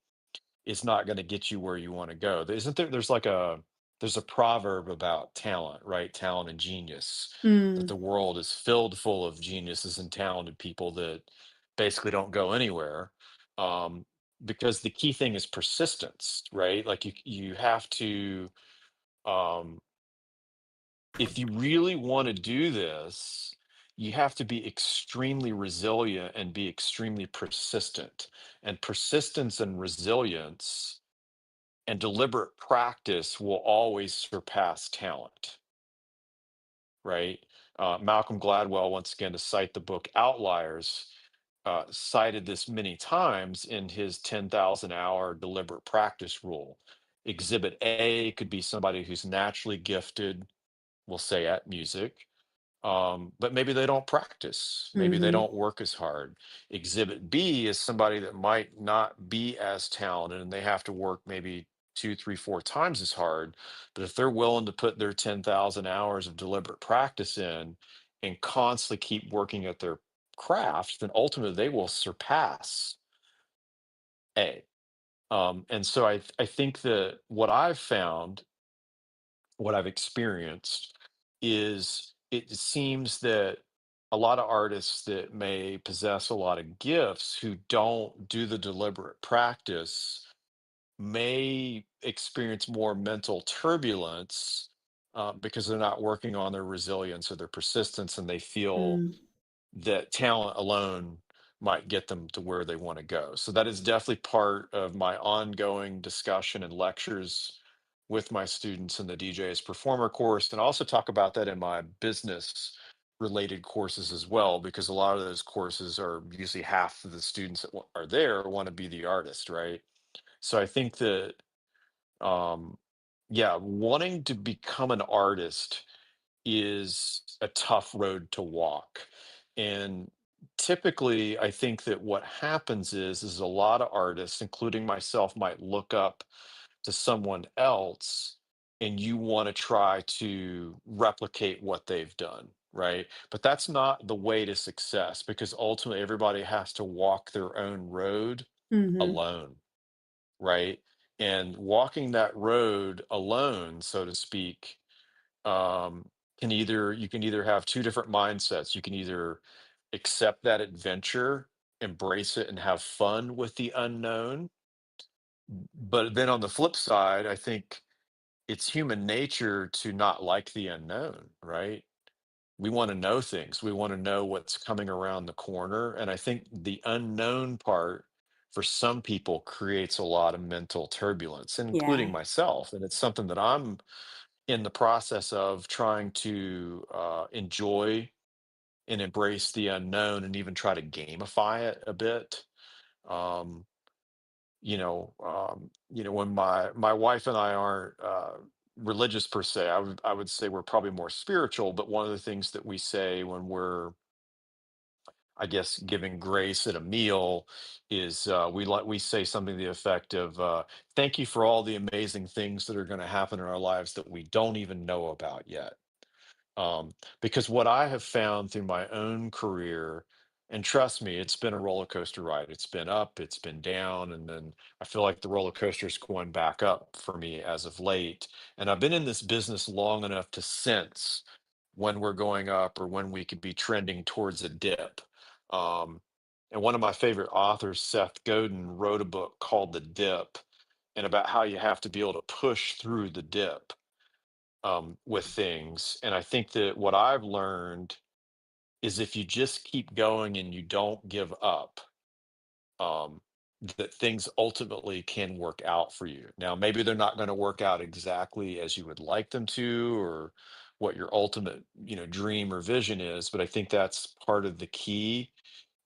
B: is not going to get you where you want to go. Isn't there? There's a proverb about talent, right? Talent and genius. That
A: mm,
B: the world is filled full of geniuses and talented people that basically don't go anywhere. Um, because the key thing is persistence, right? Like you have to, um, if you really want to do this, you have to be extremely resilient and be extremely persistent. And persistence and resilience and deliberate practice will always surpass talent, right? Malcolm Gladwell, once again, to cite the book Outliers, cited this many times in his 10,000-hour deliberate practice rule. Exhibit A could be somebody who's naturally gifted, we'll say, at music, but maybe they don't practice. Maybe they
A: mhm,
B: don't work as hard. Exhibit B is somebody that might not be as talented, and they have to work maybe two, three, four times as hard. But if they're willing to put their 10,000 hours of deliberate practice in and constantly keep working at their craft, then ultimately they will surpass A. And so I think that what I've found, what I've experienced, is it seems that a lot of artists that may possess a lot of gifts who don't do the deliberate practice may experience more mental turbulence, because they're not working on their resilience or their persistence, and they feel
A: mm.
B: that talent alone might get them to where they want to go. So that is definitely part of my ongoing discussion and lectures with my students in the DJ as Performer course. And I also talk about that in my business related courses as well, because a lot of those courses are usually half of the students that are there want to be the artist, right? So I think that, um, yeah, wanting to become an artist is a tough road to walk. And typically, I think that what happens is a lot of artists, including myself, might look up to someone else and you want to try to replicate what they've done, right? But that's not the way to success because ultimately everybody has to walk their own road
A: Mhm.
B: alone, right? And walking that road alone, so to speak, um, you can either have two different mindsets. You can either accept that adventure, embrace it, and have fun with the unknown. But then on the flip side, I think it's human nature to not like the unknown, right? We want to know things. We want to know what's coming around the corner. And I think the unknown part for some people creates a lot of mental turbulence, including
A: Yeah.
B: myself. And it's something that I'm in the process of trying to enjoy and embrace the unknown and even try to gamify it a bit. Um, when my wife and I aren't religious per se, I would say we're probably more spiritual. But one of the things that we say when we're, I guess, giving grace at a meal is we say something to the effect of "Thank you for all the amazing things that are going to happen in our lives that we don't even know about yet." Um, because what I have found through my own career, and trust me, it's been a roller coaster ride. It's been up, it's been down, and then I feel like the roller coaster is going back up for me as of late. And I've been in this business long enough to sense when we're going up or when we could be trending towards a dip. Um, and one of my favorite authors, Seth Godin, wrote a book called The Dip and about how you have to be able to push through the dip with things. And I think that what I've learned is if you just keep going and you don't give up, um, that things ultimately can work out for you. Now, maybe they're not going to work out exactly as you would like them to, or what your ultimate, dream or vision is. But I think that's part of the key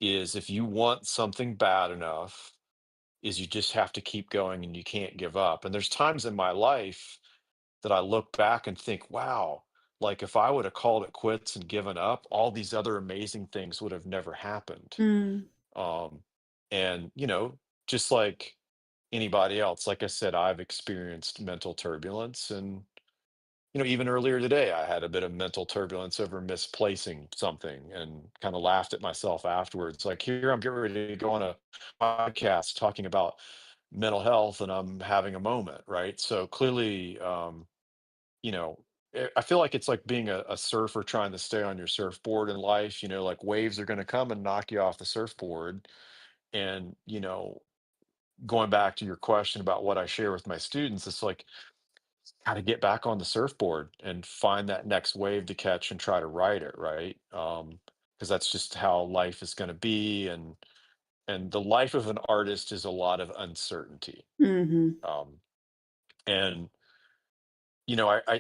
B: is if you want something bad enough, is you just have to keep going and you can't give up. And there's times in my life that I look back and think, wow, like if I would have called it quits and given up, all these other amazing things would have never happened.
A: Mm.
B: Um, and, just like anybody else, like I said, I've experienced mental turbulence. And, even earlier today, I had a bit of mental turbulence over misplacing something and kind of laughed at myself afterwards. Like, here I'm getting ready to go on a podcast talking about mental health and I'm having a moment, right? So clearly, you know, I feel like it's like being a surfer trying to stay on your surfboard in life. Like waves are going to come and knock you off the surfboard. And, going back to your question about what I share with my students, it's like, how to get back on the surfboard and find that next wave to catch and try to ride it, right? Because that's just how life is going to be. And the life of an artist is a lot of uncertainty.
A: Mhm.
B: Um, and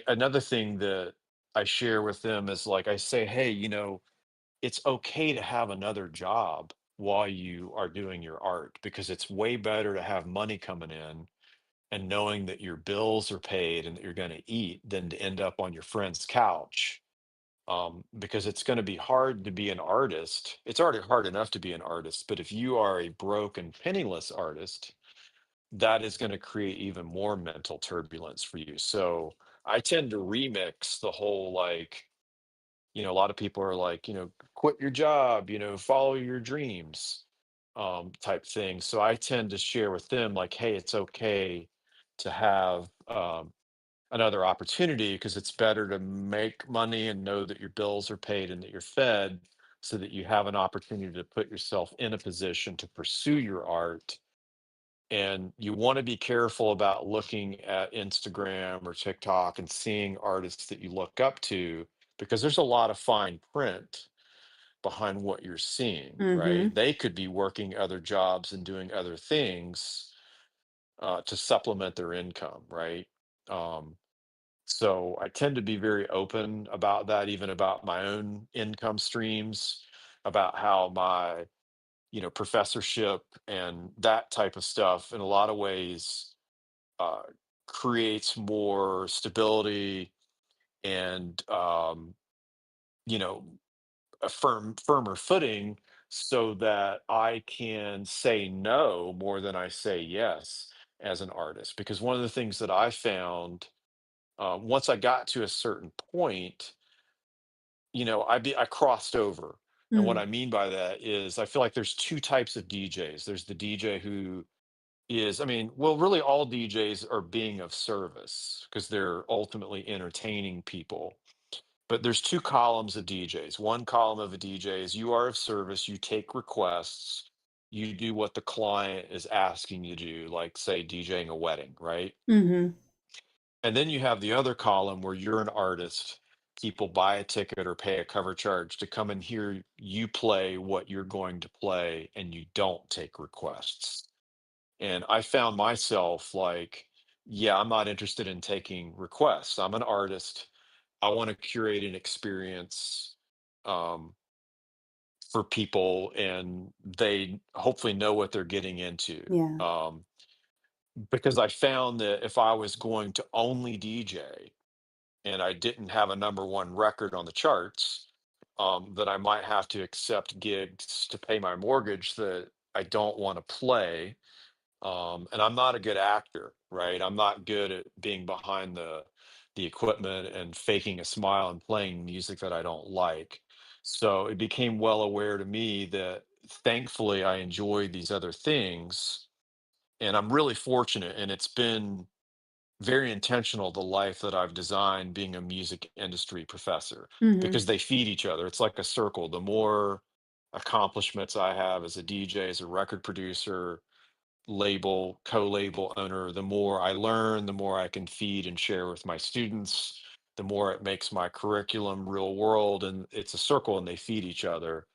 B: another thing that I share with them is like I say, hey, it's okay to have another job while you are doing your art because it's way better to have money coming in and knowing that your bills are paid and that you're going to eat than to end up on your friend's couch. Because it's going to be hard to be an artist. It's already hard enough to be an artist, but if you are a broke and penniless artist, that is going to create even more mental turbulence for you. So I tend to remix the whole like, a lot of people are like, quit your job, follow your dreams, type thing. So I tend to share with them like, hey, it's okay to have another opportunity because it's better to make money and know that your bills are paid and that you're fed so that you have an opportunity to put yourself in a position to pursue your art. And you want to be careful about looking at Instagram or TikTok and seeing artists that you look up to because there's a lot of fine print behind what you're seeing, right?
A: Mhm.
B: They could be working other jobs and doing other things to supplement their income, right? Um, so I tend to be very open about that, even about my own income streams, about how my professorship and that type of stuff in a lot of ways uh, creates more stability and you know a firmer footing so that I can say no more than I say yes as an artist. Because one of the things that I found once I got to a certain point, I crossed over. And what
A: Mm.
B: I mean by that is I feel like there's two types of DJs. There's the DJ who is, I mean, well, really all DJs are being of service because they're ultimately entertaining people. But there's two columns of DJs. One column of a DJ is you are of service, you take requests, you do what the client is asking you to do, like say DJing a wedding, right?
A: Mm-hmm.
B: And then you have the other column where you're an artist. People buy a ticket or pay a cover charge to come and hear you play what you're going to play, and you don't take requests. And I found myself like, yeah, I'm not interested in taking requests. I'm an artist. I want to curate an experience um, for people, and they hopefully know what they're getting into.
A: Yeah.
B: Um, because I found that if I was going to only DJ and I didn't have a number one record on the charts, that I might have to accept gigs to pay my mortgage that I don't want to play. And I'm not a good actor, right? I'm not good at being behind the equipment and faking a smile and playing music that I don't like. So it became well aware to me that thankfully I enjoy these other things, and I'm really fortunate. And it's been very intentional, the life that I've designed being a music industry professor,
A: Mm-hmm.
B: because they feed each other. It's like a circle. The more accomplishments I have as a DJ, as a record producer, label, co-label owner, the more I learn, the more I can feed and share with my students, the more it makes my curriculum real world, and it's a circle and they feed each other.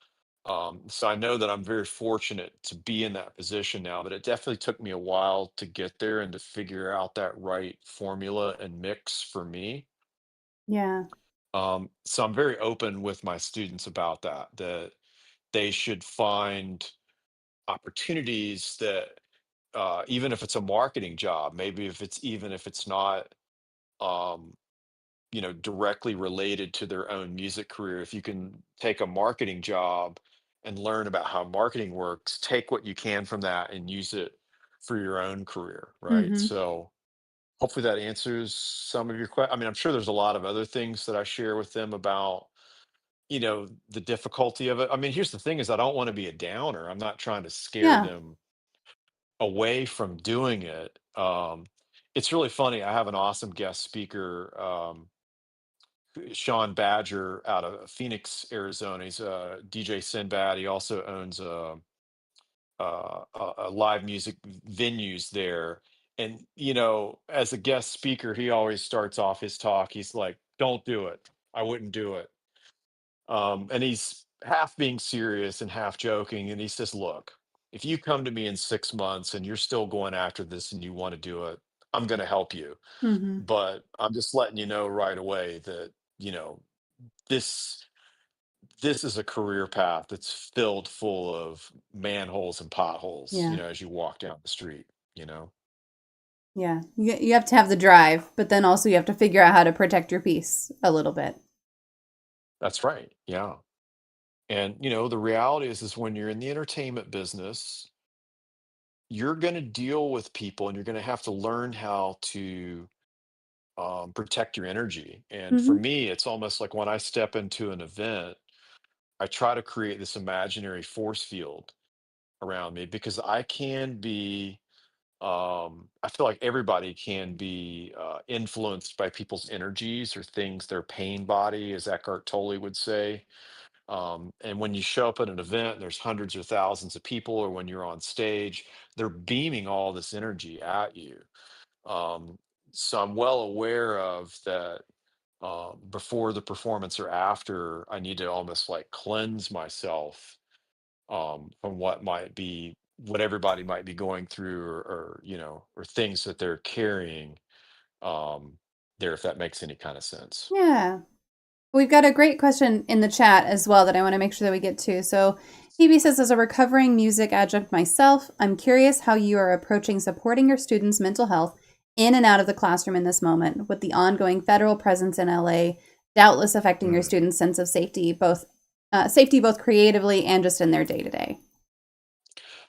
B: So I know that I'm very fortunate to be in that position now, but it definitely took me a while to get there and to figure out that right formula and mix for me.
A: Yeah.
B: So I'm very open with my students about that they should find opportunities that even if it's a marketing job, maybe if it's not um, directly related to their own music career, if you can take a marketing job and learn about how marketing works, take what you can from that and use it for your own career, right?
A: Mm-hmm.
B: So hopefully that answers some of your questions. I mean, I'm sure there's a lot of other things that I share with them about the difficulty of it. I mean, here's the thing is I don't want to be a downer. I'm not trying to scare
A: Yeah.
B: them away from doing it. It's really funny. I have an awesome guest speaker, Sean Badger out of Phoenix, Arizona. He's DJ Sinbad. He also owns a live music venues there. And as a guest speaker, he always starts off his talk. He's like, "Don't do it. I wouldn't do it." And he's half being serious and half joking. And he says, "Look, if you come to me in 6 months and you're still going after this and you want to do it, I'm going to help you.
A: Mm-hmm.
B: But I'm just letting you know right away that, you know, this this is a career path that's filled full of manholes and potholes,
A: Yeah.
B: as you walk down the street, you know."
A: Yeah. You have to have the drive, but then also you have to figure out how to protect your peace a little bit.
B: That's right. Yeah. And the reality is when you're in the entertainment business, you're going to deal with people and you're going to have to learn how to protect your energy. And for
A: Mm-hmm.
B: me, it's almost like when I step into an event, I try to create this imaginary force field around me because I feel like everybody can be influenced by people's energies or things, their pain body, as Eckhart Tolle would say. And when you show up at an event, there's hundreds or thousands of people, or when you're on stage, they're beaming all this energy at you. Um, so I'm well aware of that. Before the performance or after, I need to almost like cleanse myself from what everybody might be going through, or things that they're carrying um, there, if that makes any kind of sense.
A: Yeah. We've got a great question in the chat as well that I want to make sure that we get to. So Phoebe says, as a recovering music adjunct myself, I'm curious how you are approaching supporting your students' mental health in and out of the classroom in this moment, with the ongoing federal presence in LA doubtless affecting your
B: Mm.
A: students' sense of safety both creatively and just in their day to day.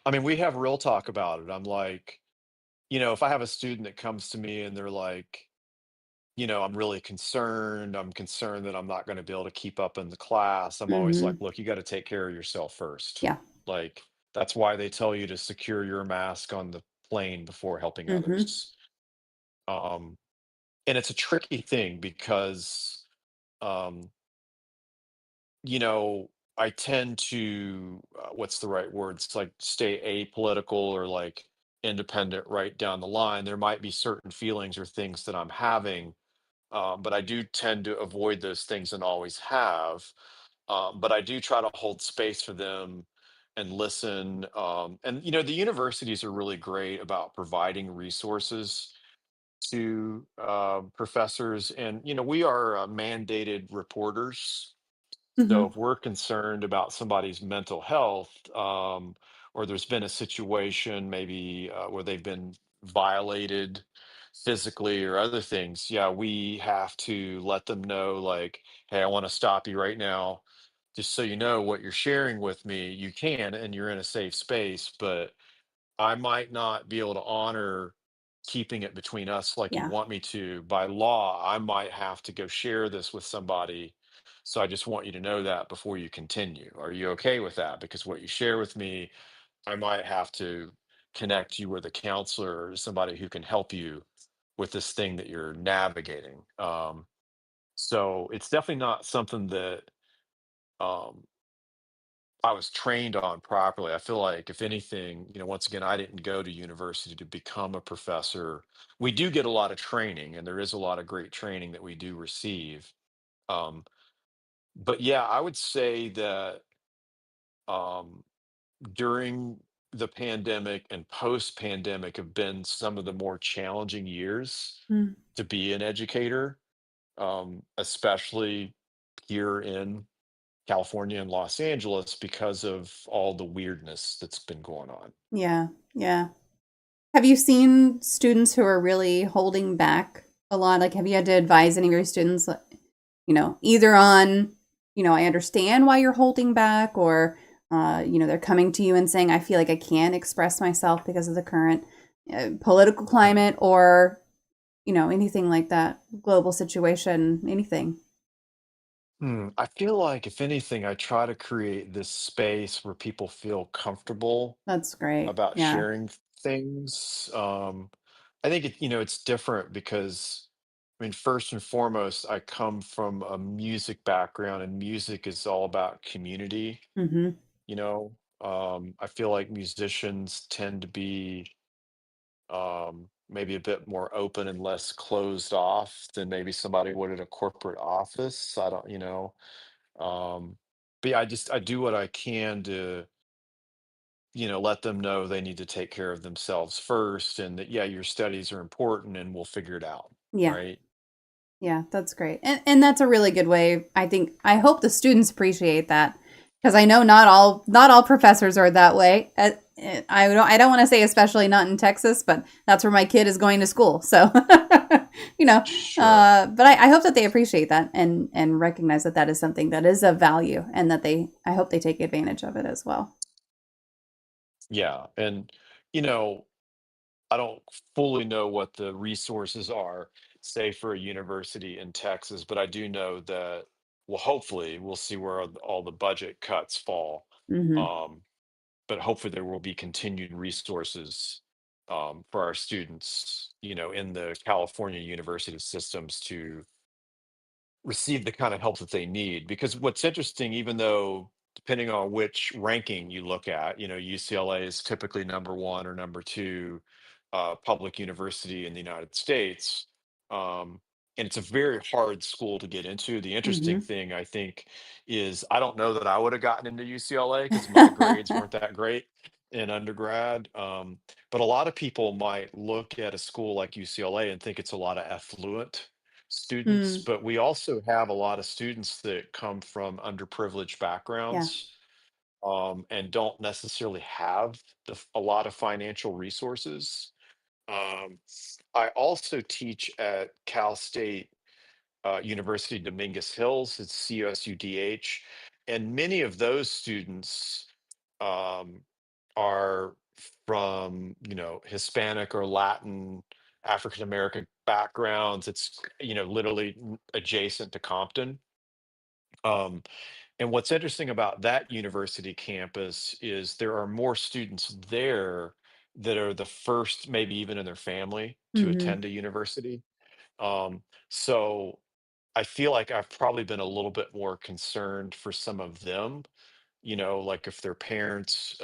B: I mean, we have real talk about it. I'm like, if I have a student that comes to me and they're like, I'm really concerned. I'm concerned that I'm not going to be able to keep up in the class. I'm always like,
A: Mm-hmm.
B: look, you got to take care of yourself first.
A: Yeah.
B: Like, that's why they tell you to secure your mask on the plane before helping
A: Mm-hmm.
B: others. Um, and it's a tricky thing because, um, you know, I tend to, what's the right word? It's like stay apolitical or like independent right down the line. There might be certain feelings or things that I'm having, but I do tend to avoid those things and always have. But I do try to hold space for them and listen. And the universities are really great about providing resources to professors, and we are mandated reporters. So
A: Mm-hmm.
B: if we're concerned about somebody's mental health, or there's been a situation maybe where they've been violated physically or other things, yeah, we have to let them know, like, hey, I want to stop you right now. Just so you know what you're sharing with me, you can, and you're in a safe space, but I might not be able to honor keeping it between us like you
A: Yeah.
B: want me to. By law, I might have to go share this with somebody. So I just want you to know that before you continue. Are you okay with that? Because what you share with me, I might have to connect you with a counselor or somebody who can help you with this thing that you're navigating. So it's definitely not something that um, I was trained on properly. I feel like if anything, once again, I didn't go to university to become a professor. We do get a lot of training, and there is a lot of great training that we do receive. Um, but yeah, I would say that um, during the pandemic and post-pandemic have been some of the more challenging years
A: Mm.
B: to be an educator, especially here in California and Los Angeles because of all the weirdness that's been going on.
A: Yeah. Yeah. Have you seen students who are really holding back a lot? Like, have you had to advise any of your students, like, either on, I understand why you're holding back, or, they're coming to you and saying, I feel like I can't express myself because of the current political
B: Mm.
A: climate, or, anything like that, global situation, anything.
B: I feel like, if anything, I try to create this space where people feel comfortable
A: That's great.
B: about
A: Yeah.
B: sharing things. I think it's different because, I mean, first and foremost, I come from a music background, and music is all about community.
A: Mm-hmm.
B: I feel like musicians tend to be maybe a bit more open and less closed off than maybe somebody would at a corporate office. I don't, um, but yeah, I do what I can to, let them know they need to take care of themselves first, and that, yeah, your studies are important and we'll figure it out.
A: Yeah.
B: Right.
A: Yeah, that's great. And that's a really good way. I hope the students appreciate that, because I know not all professors are that way. I don't want to say especially not in Texas, but that's where my kid is going to school. So, you know,
B: Sure.
A: but I hope that they appreciate that and recognize that that is something that is of value, and that I hope they take advantage of it as well.
B: Yeah. And, you know, I don't fully know what the resources are, say, for a university in Texas, but I do know that, well, hopefully we'll see where all the budget cuts fall.
A: Hmm.
B: Um, but hopefully there will be continued resources for our students, in the California university systems to receive the kind of help that they need. Because what's interesting, even though depending on which ranking you look at, UCLA is typically number one or number two public university in the United States. Um, and it's a very hard school to get into. The interesting
A: Hmm.
B: thing, I think, is I don't know that I would have gotten into UCLA because my grades weren't that great in undergrad. But a lot of people might look at a school like UCLA and think it's a lot of affluent students,
A: Mm,
B: but we also have a lot of students that come from underprivileged
A: yeah.
B: backgrounds. and don't necessarily have a lot of financial resources. Um, I also teach at Cal State University Dominguez Hills. It's CUSUDH, and many of those students um, are from Hispanic or Latin, African American backgrounds. It's literally adjacent to Compton. Um, and what's interesting about that university campus is there are more students there that are the first, maybe even in their family, to
A: Mm-hmm.
B: attend a university. Um, so I feel like I've probably been a little bit more concerned for some of them, like if their parents,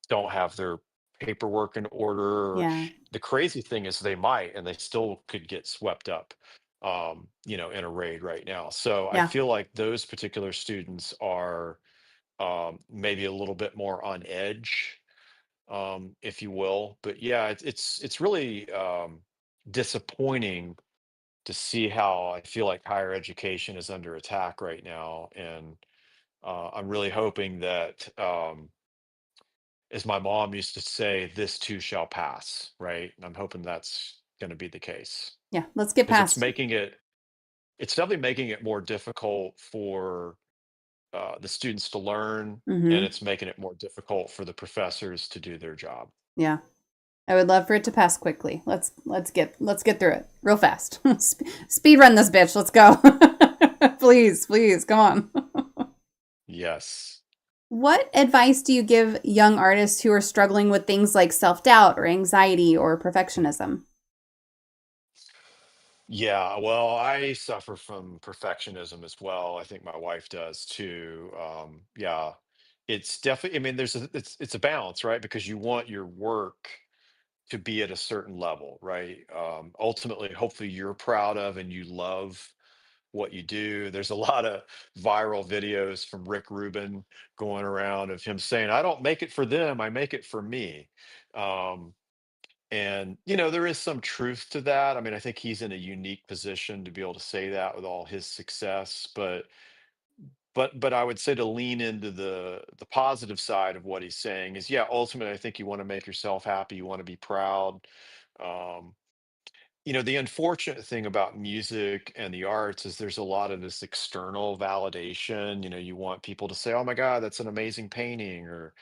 B: don't have their paperwork in order. Or
A: Yeah.
B: the crazy thing is they might, and they still could get swept up, in a raid right now. So I
A: Yeah.
B: feel like those particular students are maybe a little bit more on edge, if you will. But yeah, it's really disappointing to see how I feel like higher education is under attack right now. And I'm really hoping that, as my mom used to say, this too shall pass, right? And I'm hoping that's going to be the case,
A: Yeah. Let's get
B: because
A: past.
B: it's definitely making it more difficult for the students to learn, and
A: Mm-hmm.
B: it's making it more difficult for the professors to do their job.
A: Yeah. I would love for it to pass quickly. Let's get through it real fast. Speed run this bitch. Let's go. Please, please, come on.
B: Yes.
A: What advice do you give young artists who are struggling with things like self-doubt or anxiety or perfectionism?
B: Yeah, well, I suffer from perfectionism as well. I think my wife does too. Yeah, it's definitely, I mean, it's a balance, right? Because you want your work to be at a certain level, right? Ultimately, hopefully you're proud of and you love what you do. There's a lot of viral videos from Rick Rubin going around of him saying, I don't make it for them, I make it for me. Um, and there is some truth to that. I mean, I think he's in a unique position to be able to say that with all his success. But I would say, to lean into the positive side of what he's saying is, yeah, ultimately I think you want to make yourself happy, you want to be proud. Um, the unfortunate thing about music and the arts is there's a lot of this external validation. You want people to say, oh my God, that's an amazing painting, or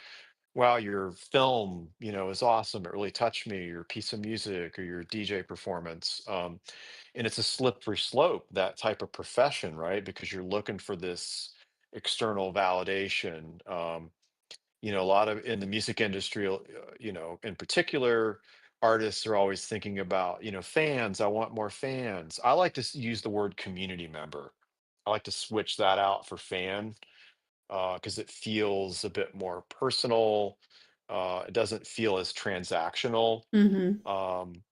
B: wow, your film, is awesome. It really touched me, your piece of music or your DJ performance. And it's a slippery slope, that type of profession, right? Because you're looking for this external validation. A lot of in the music industry, in particular, artists are always thinking about, fans. I want more fans. I like to use the word community member. I like to switch that out for fan, because it feels a bit more personal. It doesn't feel as transactional.
A: Mm-hmm.
B: Um,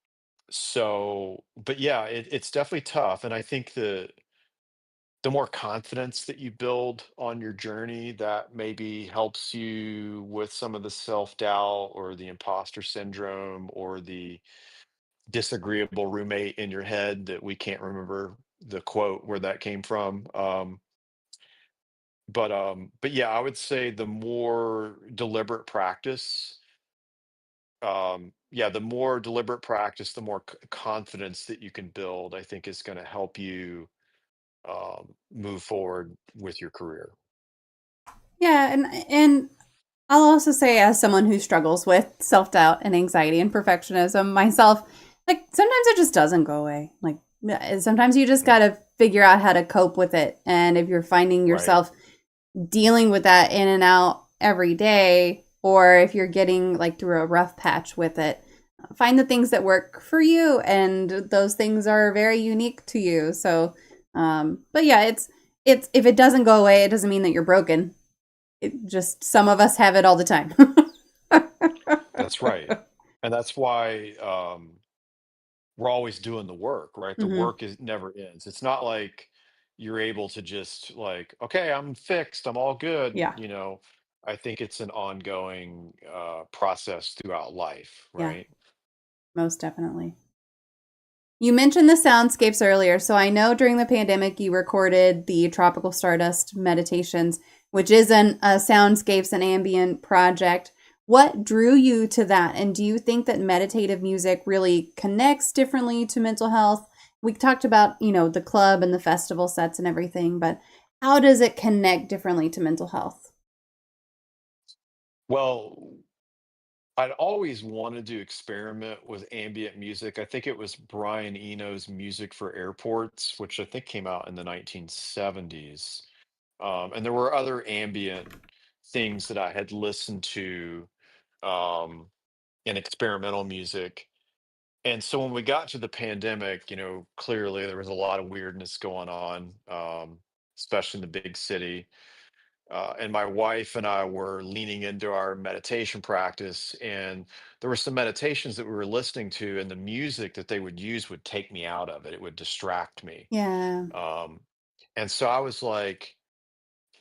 B: but yeah, it's definitely tough. And I think the more confidence that you build on your journey, that maybe helps you with some of the self doubt or the imposter syndrome or the disagreeable roommate in your head that we can't remember the quote where that came from. But yeah, I would say the more deliberate practice, yeah, the more deliberate practice, the more confidence that you can build, I think is going to help you move forward with your career.
A: Yeah, and I'll also say, as someone who struggles with self-doubt and anxiety and perfectionism myself, like sometimes it just doesn't go away. Like sometimes you just got
B: Mm,
A: to figure out how to cope with it. And if you're finding
B: right.
A: yourself dealing with that in and out every day, or if you're getting like through a rough patch with it, find the things that work for you, and those things are very unique to you. So, but yeah, it's if it doesn't go away, it doesn't mean that you're broken. It just, some of us have it all the time.
B: That's right. And that's why, we're always doing the work, right? The
A: Hmm.
B: work is never ends. It's not like you're able to just like, okay, I'm fixed, I'm all good.
A: Yeah,
B: I think it's an ongoing process throughout life,
A: yeah,
B: right?
A: most definitely. You mentioned the soundscapes earlier, so I know during the pandemic you recorded the tropical stardust meditations. which is a soundscapes and ambient project. What drew you to that? And do you think that meditative music really connects differently to mental health? We talked about, the club and the festival sets and everything, but how does it connect differently to mental health?
B: Well, I'd always wanted to experiment with ambient music. I think it was Brian Eno's Music for Airports, which I think came out in the 1970s. And there were other ambient things that I had listened to um, in experimental music. And so when we got to the pandemic, clearly there was a lot of weirdness going on, especially in the big city. And my wife and I were leaning into our meditation practice, and there were some meditations that we were listening to, and the music that they would use would take me out of it. It would distract me.
A: Yeah,
B: Um, and so I was like,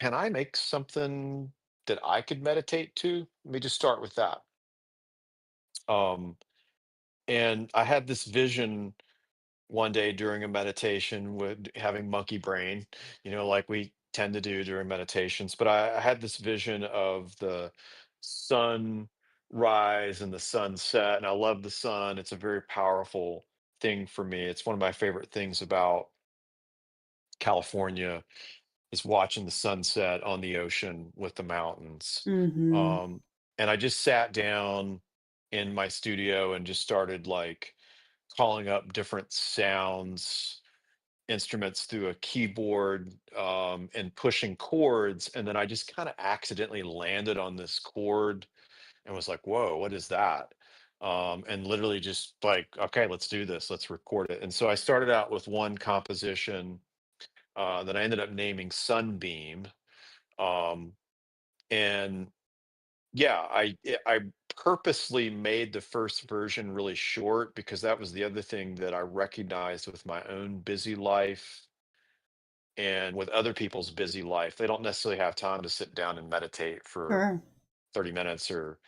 B: can I make something that I could meditate to? Let me just start with that. Um, and I had this vision one day during a meditation with having monkey brain, like we tend to do during meditations. But I had this vision of the sun rise and the sunset, and I love the sun. It's a very powerful thing for me. It's one of my favorite things about California is watching the sunset on the ocean with the mountains.
A: mm-hmm.
B: Um, and I just sat down in my studio and just started like calling up different sounds, instruments through a keyboard, and pushing chords. And then I just kind of accidentally landed on this chord and was like, whoa, what is that? And literally just like, okay, let's do this, let's record it. And so I started out with one composition that I ended up naming Sunbeam. Um, and yeah, I purposely made the first version really short because that was the other thing that I recognized with my own busy life and with other people's busy life. They don't necessarily have time to sit down and meditate for
A: Sure.
B: 30 minutes or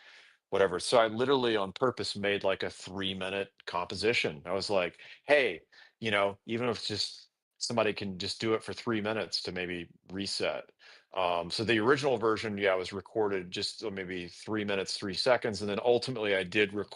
B: whatever. So I literally on purpose made like a 3-minute composition. I was like, hey, even if it's just somebody can just do it for 3 minutes to maybe reset. So the original version, yeah, was recorded just maybe 3 minutes, 3 seconds. And then ultimately I did record